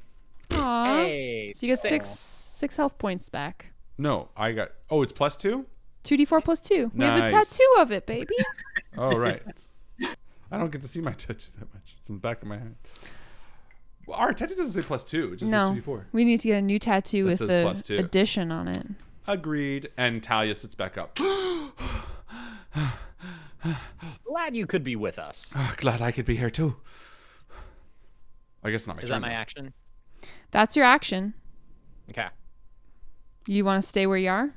Aww. Hey. So you get six health points back. No, I got. Oh, it's +2. 2d4 plus 2. We have a Nice. tattoo of it, baby. Oh, right. I don't get to see my tattoo that much. It's in the back of my head. Well, our tattoo doesn't say +2. It just No, says 2d4. we need to get a new tattoo That with says the +2. addition on it. Agreed. And Talia sits back up. Glad you could be with us. Glad I could be here too. I guess not my Is turn. that my though. action? That's your action. Okay. You want to stay where you are?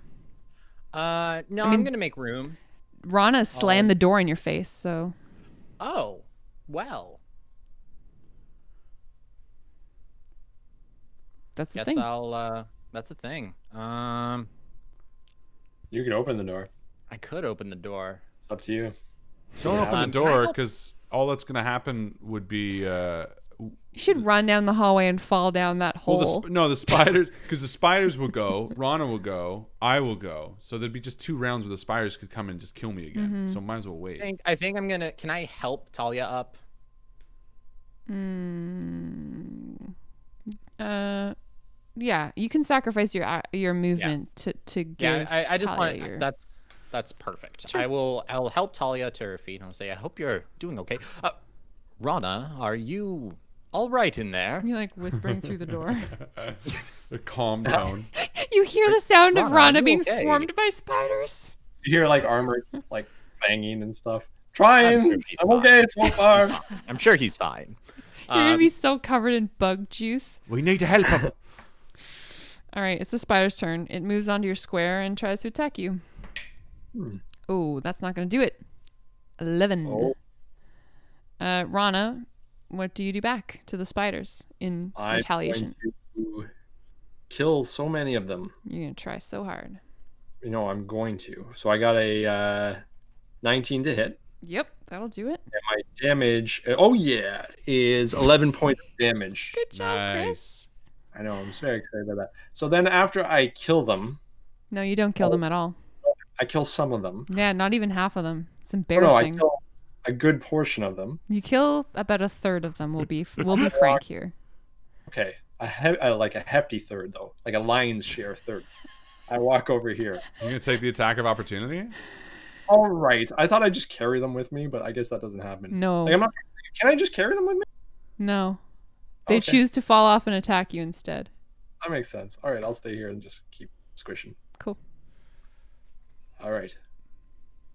No, I mean- I'm gonna make room. Rana slammed the door in your face, so Oh, well. that's the Guess thing. I'll. That's a thing. You can open the door. I could open the door. It's up to you. Don't open the Can I door help? because all that's gonna happen would be You should run down the hallway and fall down that hole. well, the spiders, because the spiders will go, Rana will go, I will go. So there'd be just 2 rounds where the spiders could come and just kill me again. So might as well wait. I think I'm gonna. Can I help Talia up? Yeah, you can sacrifice your movement to give. Yeah, I just Talia want. your... That's perfect. Sure. I'll help Talia to her feet and I'll say, I hope you're doing okay. Rana, are you all right in there? You're like whispering through the door. A calm tone. You hear the sound of Rana, Rana you being okay? swarmed by spiders. You hear like armor like banging and stuff. Trying. I'm sure she's I'm fine. okay so far. I'm sure he's fine. You're gonna be so covered in bug juice. We need to help him. All right, it's the spider's turn. It moves onto your square and tries to attack you. Oh, that's not gonna do it. 11. Oh. Rana, what do you do back to the spiders in I'm retaliation? going to kill so many of them. You're gonna try so hard. You know, I'm going to. So I got a 19 to hit. Yep, that'll do it. And my damage, is 11 points of damage. Good job, Chris. Nice. I know, I'm very excited about that. So then after I kill them, No, you don't kill them at all. I kill some of them. Yeah, not even half of them. It's Oh, no, I embarrassing. kill a good portion of them. You kill about a third of them. We'll be frank here. Okay, like a hefty third though, like a lion's share third. I walk over here. You're gonna take the attack of opportunity? All right, I thought I'd just carry them with me, but I guess that doesn't happen. No, Like, I'm not. Can I just carry them with me? no. They Okay. choose to fall off and attack you instead. That makes sense. All right, I'll stay here and just keep squishing. Cool. All right.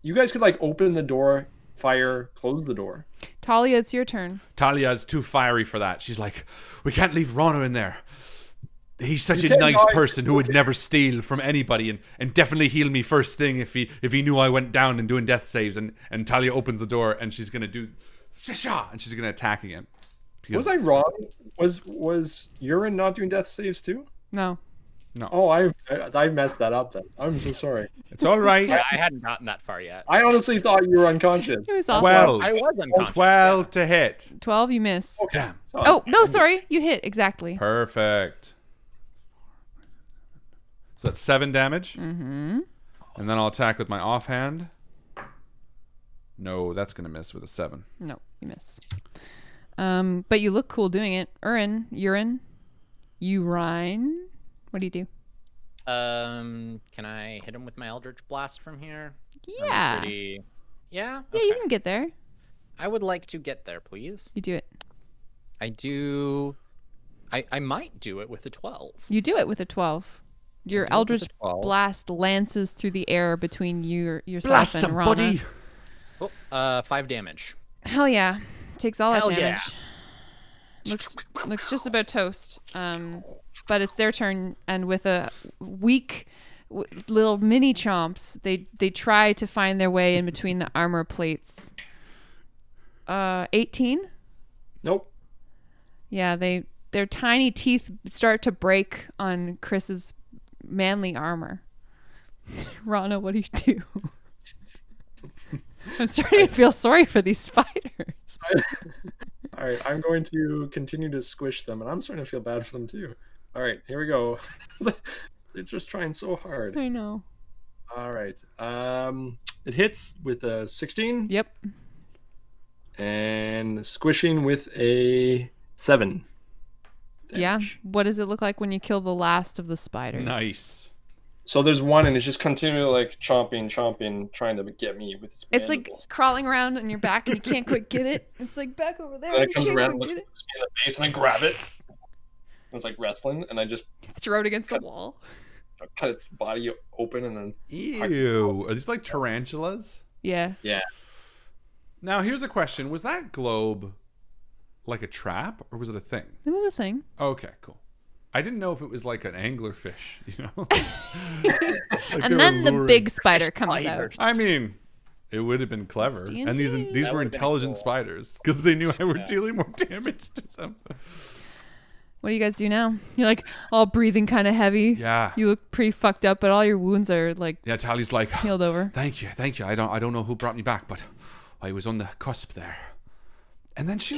You guys could like open the door, fire, close the door. Talia, it's your turn. Talia's too fiery for that. She's like, we can't leave Rana in there. He's such a can't nice hide. person who would never steal from anybody and definitely heal me first thing if he knew I went down and doing death saves. And Talia opens the door and she's gonna do sha and she's gonna attack again. Was I wrong? Was Urine not doing death saves too? No. Oh, I messed that up then. I'm so sorry. It's all right. I hadn't gotten that far yet. I honestly thought you were unconscious. It was awesome. 12. I was unconscious. 12 to hit. 12, you miss. Damn. Oh, no, sorry. You hit. Exactly. Perfect. So that's 7 damage. Mm-hmm. And then I'll attack with my offhand. No, that's going to miss with a 7. No, you miss. But you look cool doing it. Urine. What do you do? Can I hit him with my Eldritch Blast from here? I'm Yeah. pretty... Yeah? Yeah, you can get there. I would like to get there, please. You do it. I do... I might do it with a 12. You do it with a 12. Your do it with Eldritch a 12. Blast lances through the air between yourself Blast and him, Rana. buddy. Oh, 5 damage. Hell yeah. Takes all Hell that yeah. damage. Looks just about toast. But it's their turn, and with a weak little mini chomps, they try to find their way in between the armor plates. 18? Nope. Yeah, their tiny teeth start to break on Chris's manly armor. Rana, what do you do? I'm starting to feel sorry for these spiders. All right, I'm going to continue to squish them, and I'm starting to feel bad for them too. All right, here we go. They're just trying so hard. I know. All right. It hits with a 16. Yep. And squishing with a 7. Yeah. damage. What does it look like when you kill the last of the spiders? Nice. So there's one, and it's just continually like chomping, trying to get me with its It's like mandibles. crawling around on your back and you can't quite get it. It's like back over there. And then And it you comes can't around, quite looks get at it. me in the face, and I grab it. And it's like wrestling, and I just Throw it against the wall. cut its body open, and then Ew. Are these like tarantulas? Yeah. yeah. Now, here's a question. Was that globe like a trap or was it a thing? It was a thing. Okay, cool. I didn't know if it was like an anglerfish, you know. Like And then the big spider comes out. I mean, it would have been clever. D&D. And these That were would've been intelligent cool. spiders because they knew I were dealing more damage to them. What do you guys do now? You're like all breathing kind of heavy. Yeah. You look pretty fucked up, but all your wounds are like Yeah, Tally's like, healed over. thank you. I don't know who brought me back, but I was on the cusp there. And then she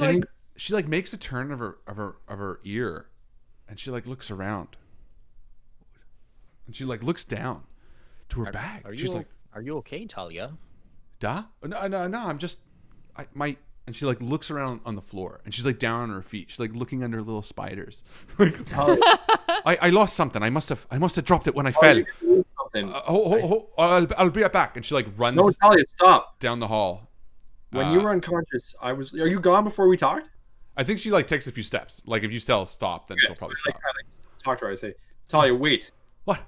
makes a turn of her ear, and she like looks around, and she like looks down to her bag. She's like, "Are you okay, Talia?" "Duh, no, I'm just, And she like looks around on the floor, and she's like down on her feet. She's like looking under little spiders. Like, I lost something. I must have dropped it when I fell. I'll be right back. And she like runs. No, Talia, stop. Down the hall. When you were unconscious, Are you gone before we talked? I think she like takes a few steps. Like if you tell stop, then she'll probably stop. Talk to her. I say, Talia, wait. What?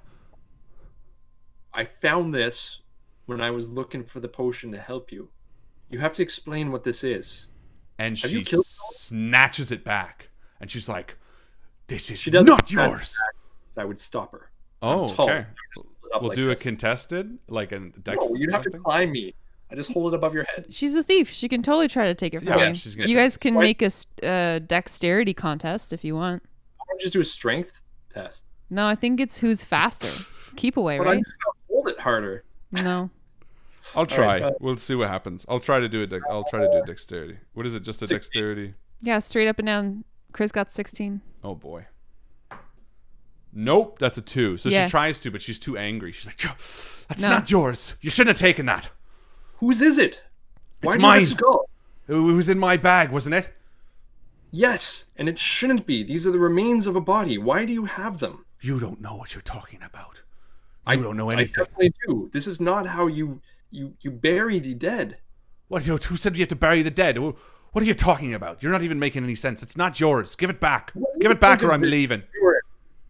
I found this when I was looking for the potion to help you. You have to explain what this is. And Have she you killed snatches it back, and she's like, "This is doesn't not snatch yours." I would stop her. Oh, I'm tall. okay. We'll do a contested, like a dex. No, you'd have to something? climb me. I just hold it above your head. She's a thief. She can totally try to take it from Yeah, you. she's gonna You try. guys can make a dexterity contest if you want. Why don't you just do a strength test? No, I think it's who's faster. Keep away, But I'm right? just gonna hold it harder. No. I'll try. right, We'll see what happens. I'll try to do it. I'll try to do dexterity. What is it? Just a 16. dexterity? Yeah, straight up and down. Chris got 16. Oh boy. Nope, that's a 2. So Yeah. she tries to, but she's too angry. She's like, "That's No. not yours. You shouldn't have taken that. Whose is it? Why It's do you have a mine. skull? It was in my bag, wasn't it?" Yes, and it shouldn't be. These are the remains of a body. Why do you have them? You don't know what you're talking about. You don't know I anything. definitely do. This is not how you bury the dead. What? Who said you have to bury the dead? What are you talking about? You're not even making any sense. It's not yours. Give it back. Give it back, or I'm leaving.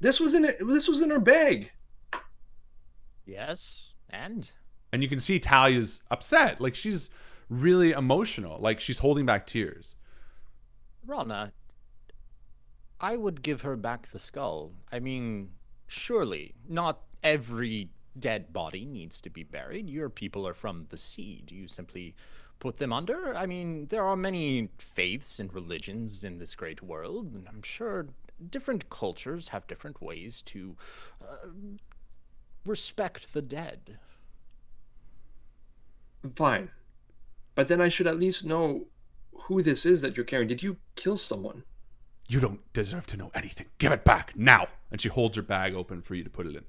This was in it. This was in her bag. Yes, and And you can see Talia's upset. Like she's really emotional. Like she's holding back tears. Rana, I would give her back the skull. I mean, surely not every dead body needs to be buried. Your people are from the sea. Do you simply put them under? I mean, there are many faiths and religions in this great world, and I'm sure different cultures have different ways to respect the dead. Fine, but then I should at least know who this is that you're carrying. Did you kill someone? You don't deserve to know anything. Give it back now. And she holds her bag open for you to put it in.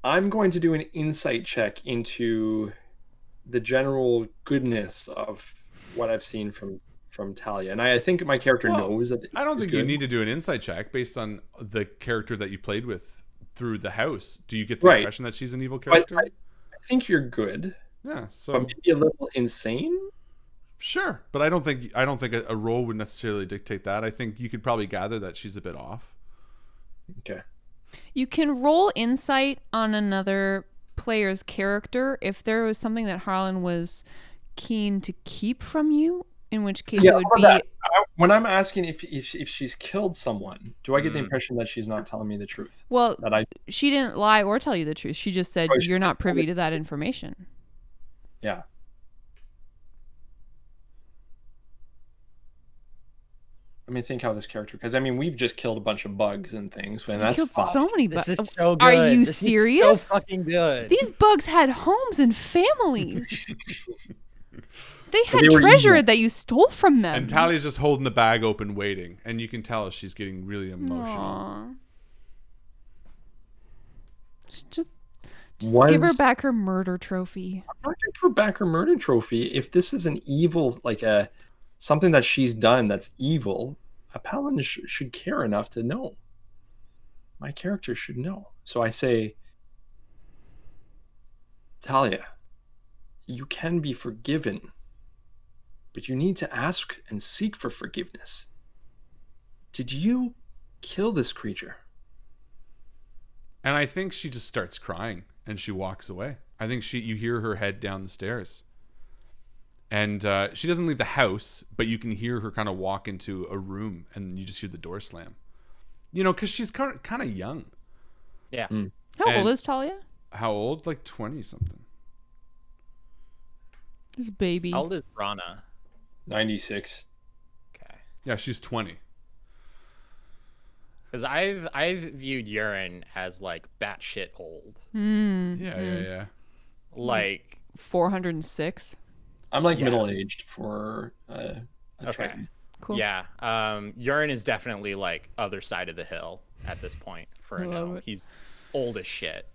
I'm going to do an insight check into the general goodness of what I've seen from Talia, and I think my character knows that. I don't it's think you good. need to do an insight check based on the character that you played with through the house. Do you get the Right. impression that she's an evil But character? I think you're good, Yeah, but so maybe a little insane. sure. But I don't think a role would necessarily dictate that. I think you could probably gather that she's a bit off. Okay. You can roll insight on another player's character if there was something that Harlan was keen to keep from you, in which case it would how be about that? When I'm asking if she's killed someone, do I get the Mm. impression that she's not telling me the truth? well, That I she didn't lie or tell you the truth. She just said Oh, she you're not didn't tell privy me. to that information. Yeah. Let me think how this character, because I mean we've just killed a bunch of bugs and things, and You that's killed fine. so many This bugs. is so good. Are you This is serious? so fucking good. These bugs had homes and families. They had they were treasure evil. that you stole from them. And Talia's just holding the bag open, waiting, and you can tell she's getting really emotional. Aw. Just give her Was- back her murder trophy. I'm not going to give her back her murder trophy. If this is an evil, like something that she's done that's evil, a paladin should care enough to know. My character should know. So I say, Talia, you can be forgiven, but you need to ask and seek for forgiveness. Did you kill this creature? And I think she just starts crying and she walks away. I think you hear her head down the stairs. And she doesn't leave the house, but you can hear her kind of walk into a room and you just hear the door slam. You know, because she's kind of young. Yeah. How And- old is Talia? How old? Like 20 something. She's a baby. How old is Rana? 96. Okay. Yeah, she's 20. Because I've viewed Urine as like batshit old. Yeah. Like 406. I'm like Yeah. middle-aged for a okay. Triton. Cool. Yeah. Urine is definitely like other side of the hill at this point for I love now. it. He's old as shit.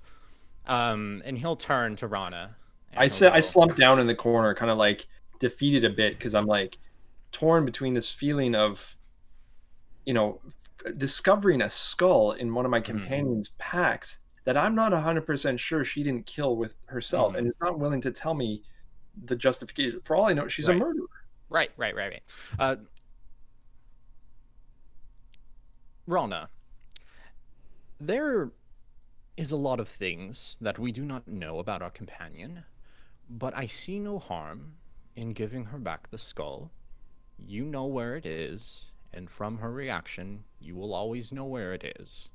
And he'll turn to Rana. and I he'll said I go, slumped down in the corner, kind of like defeated a bit because I'm like torn between this feeling of, you know, discovering a skull in one of my companions' packs that I'm not 100% sure she didn't kill with herself, and is not willing to tell me the justification. For all I know, she's a Right. murderer. Right. Rana, there is a lot of things that we do not know about our companion, but I see no harm in giving her back the skull. You know where it is, and from her reaction, you will always know where it is.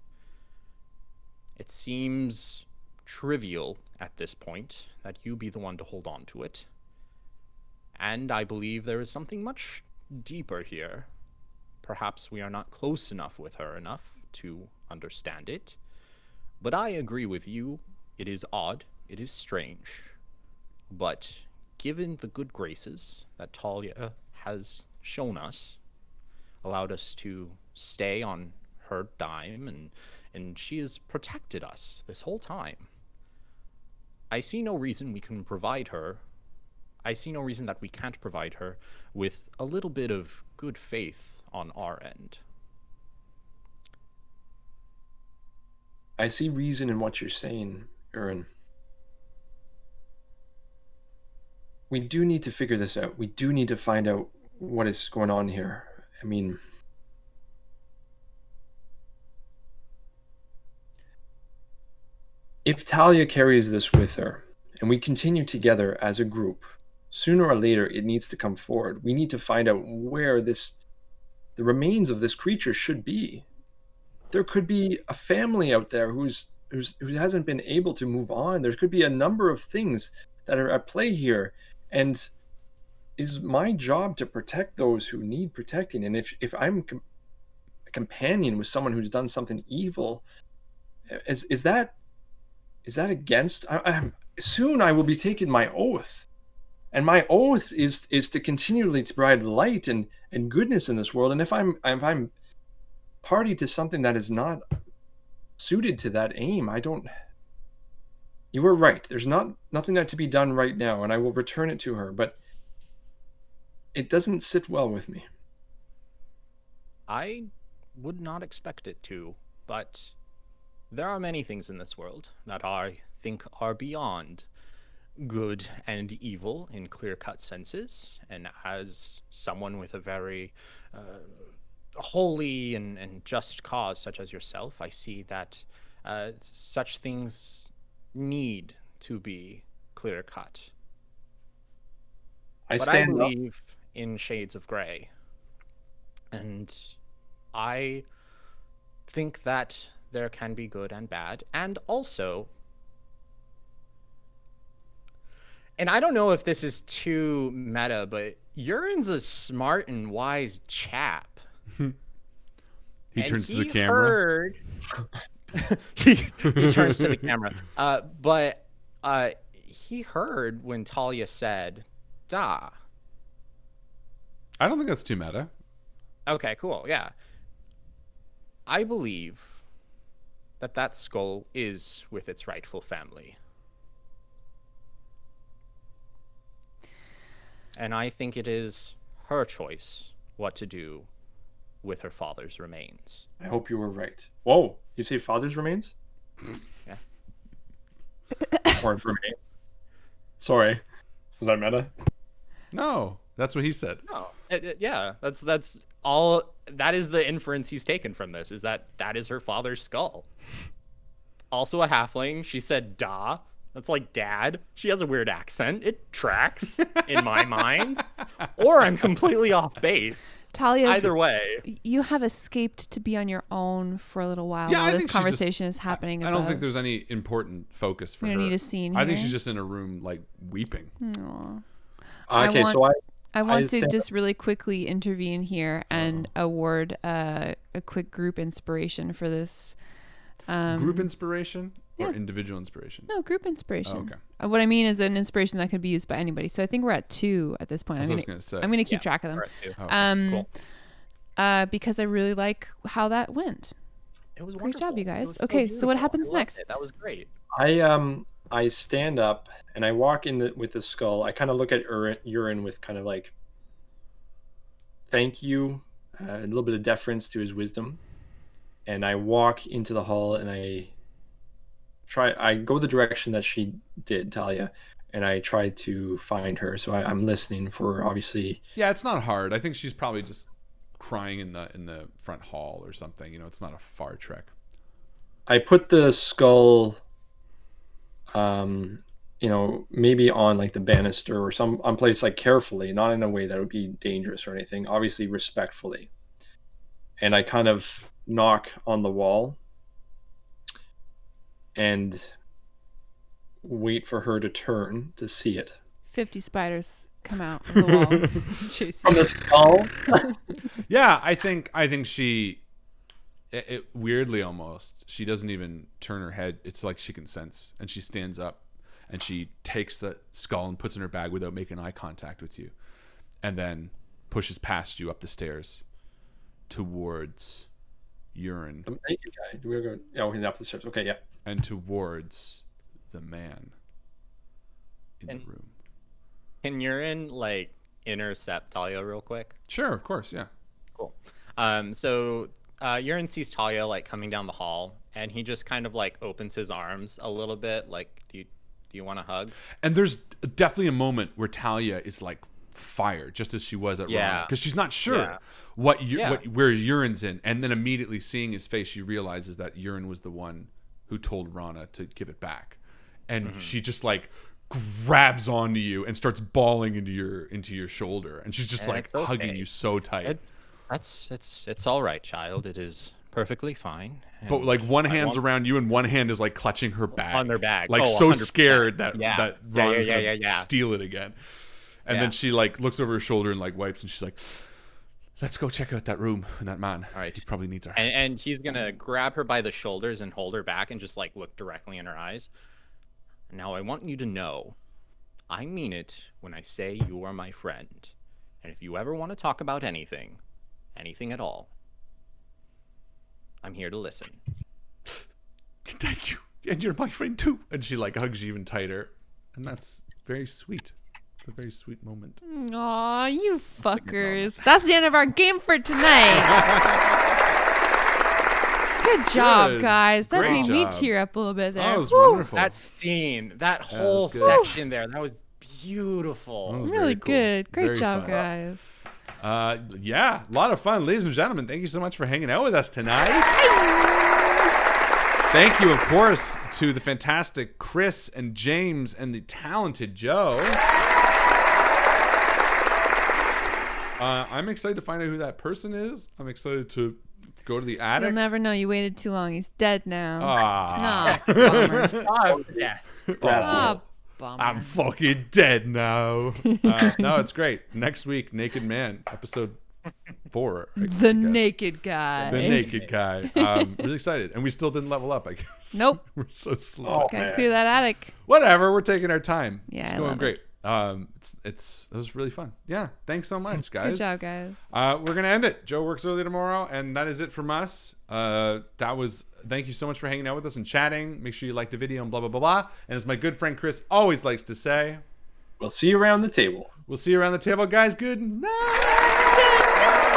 It seems trivial at this point that you be the one to hold on to it. And I believe there is something much deeper here. Perhaps we are not close enough with her enough to understand it. But I agree with you. It is odd. It is strange. But given the good graces that Talia has shown us, allowed us to stay on her dime, and she has protected us this whole time, I see no reason we can provide her. I see no reason that we can't provide her with a little bit of good faith on our end. I see reason in what you're saying, Urin. We do need to figure this out. We do need to find out what is going on here. I mean, if Talia carries this with her and we continue together as a group, sooner or later it needs to come forward. We need to find out where the remains of this creature should be. There could be a family out there who hasn't been able to move on. There could be a number of things that are at play here, and it's my job to protect those who need protecting. And if I'm a companion with someone who's done something evil, is that against? Soon I will be taking my oath, and my oath is to continually to provide light and goodness in this world. And if I'm party to something that is not suited to that aim, you were right. There's nothing that to be done right now, and I will return it to her, but it doesn't sit well with me. I would not expect it to, but there are many things in this world that I think are beyond good and evil in clear-cut senses, and as someone with a very holy and just cause such as yourself, I see that such things need to be clear-cut. But I believe in shades of gray, and I think that there can be good and bad, and also, and I don't know if this is too meta, but Urine's a smart and wise chap. He And turns to the camera. he turns to the camera. But he heard when Talia said, "Da." I don't think that's too meta. Okay, cool. Yeah. I believe that skull is with its rightful family. And I think it is her choice what to do with her father's remains. I hope you were right. Whoa, you say father's remains? Yeah. Or remain? Sorry, was that meta? No, that's what he said. No. Yeah, that's all. That is the inference he's taken from this, is that is her father's skull. Also a halfling. She said "da." That's like Dad. She has a weird accent. It tracks in my mind. Or I'm completely off base. Talia, Either way. you have escaped to be on your own for a little while Yeah, I while this think she's conversation is happening. I don't think there's any important focus for We her. don't need a scene I think here. she's just in a room like weeping. Aw. Okay, so I want to stand just really quickly intervene here and award a quick group inspiration for this. Group inspiration or yeah. individual inspiration? No, group inspiration. Oh, okay. What I mean is an inspiration that could be used by anybody. So I think we're at 2 at this point. That's what I was gonna say. I'm gonna keep track of them. All right, too. Cool. Because I really like how that went. It was Great wonderful. job, you It guys. was so Okay, so what beautiful. happens I loved next? it. That was great. I stand up and I walk in with the skull. I kind of look at urine with kind of like thank you, a little bit of deference to his wisdom, and I walk into the hall and I go the direction that she did, Talia, and I try to find her. So I'm listening for, obviously. Yeah, it's not hard. I think she's probably just crying in the front hall or something. You know, it's not a far trek. I put the skull, maybe on like the banister or some place like carefully, not in a way that would be dangerous or anything, obviously respectfully. And I kind of knock on the wall and wait for her to turn to see it. 50 spiders come out of the wall. Chase From you. the skull? Yeah, I think she weirdly almost, she doesn't even turn her head. It's like she can sense, and she stands up and she takes the skull and puts it in her bag without making eye contact with you, and then pushes past you up the stairs towards urine. The naked guy. Do we go? Yeah, we're up the stairs. Okay, yeah. And towards the man in the room. Can Urine like intercept Talia real quick? Sure, of course, yeah. Cool. So Urine sees Talia like coming down the hall, and he just kind of like opens his arms a little bit, like, do you want a hug? And there's definitely a moment where Talia is like fired, just as she was at Rana, because she's not sure where Urine's in, and then immediately seeing his face, she realizes that Urine was the one who told Rana to give it back, and she just like grabs onto you and starts bawling into your shoulder, and she's just like hugging you so tight. It's all right, child. It is perfectly fine. But like one hand's around you and one hand is like clutching her bag. On their bag. Like 100%. so scared that Ron's gonna yeah. steal it again. And then she like looks over her shoulder and like wipes, and she's like, let's go check out that room and that man. All right. He probably needs our help. And he's gonna grab her by the shoulders and hold her back and just like look directly in her eyes. Now I want you to know, I mean it when I say you are my friend. And if you ever want to talk about anything at all, I'm here to listen. Thank you. And you're my friend too. And she like hugs you even tighter. And that's very sweet. It's a very sweet moment. Aw, you fuckers. That's the end of our game for tonight. Good job, Good. guys. That Great made me job. tear up a little bit there. That was Woo. wonderful. That scene, that whole was good. section there, that was beautiful. That was Really very cool. good. Great Very job, fun. guys. Yeah, a lot of fun. Ladies and gentlemen, thank you so much for hanging out with us tonight. Thank you, of course, to the fantastic Chris and James and the talented Joe. I'm excited to find out who that person is. I'm excited to go to the attic. You'll never know. You waited too long. He's dead now. Ah. Nah, bummer. Oh, death. Ah, bummer. I'm fucking dead now. No, it's great. Next week, Naked Man, episode 4. I The guess. naked guy. The naked guy. Really excited. And we still didn't level up, I guess. Nope. We're so slow. Guys, clear that attic. Whatever, we're taking our time. Yeah, it's I going love great. It was really fun. Yeah, thanks so much, guys. Good job, guys. We're gonna end it. Joe works early tomorrow, and that is it from us. Thank you so much for hanging out with us and chatting. Make sure you like the video and blah blah blah blah. And as my good friend Chris always likes to say, We'll see you around the table. we'll see you around the table, guys. Good night.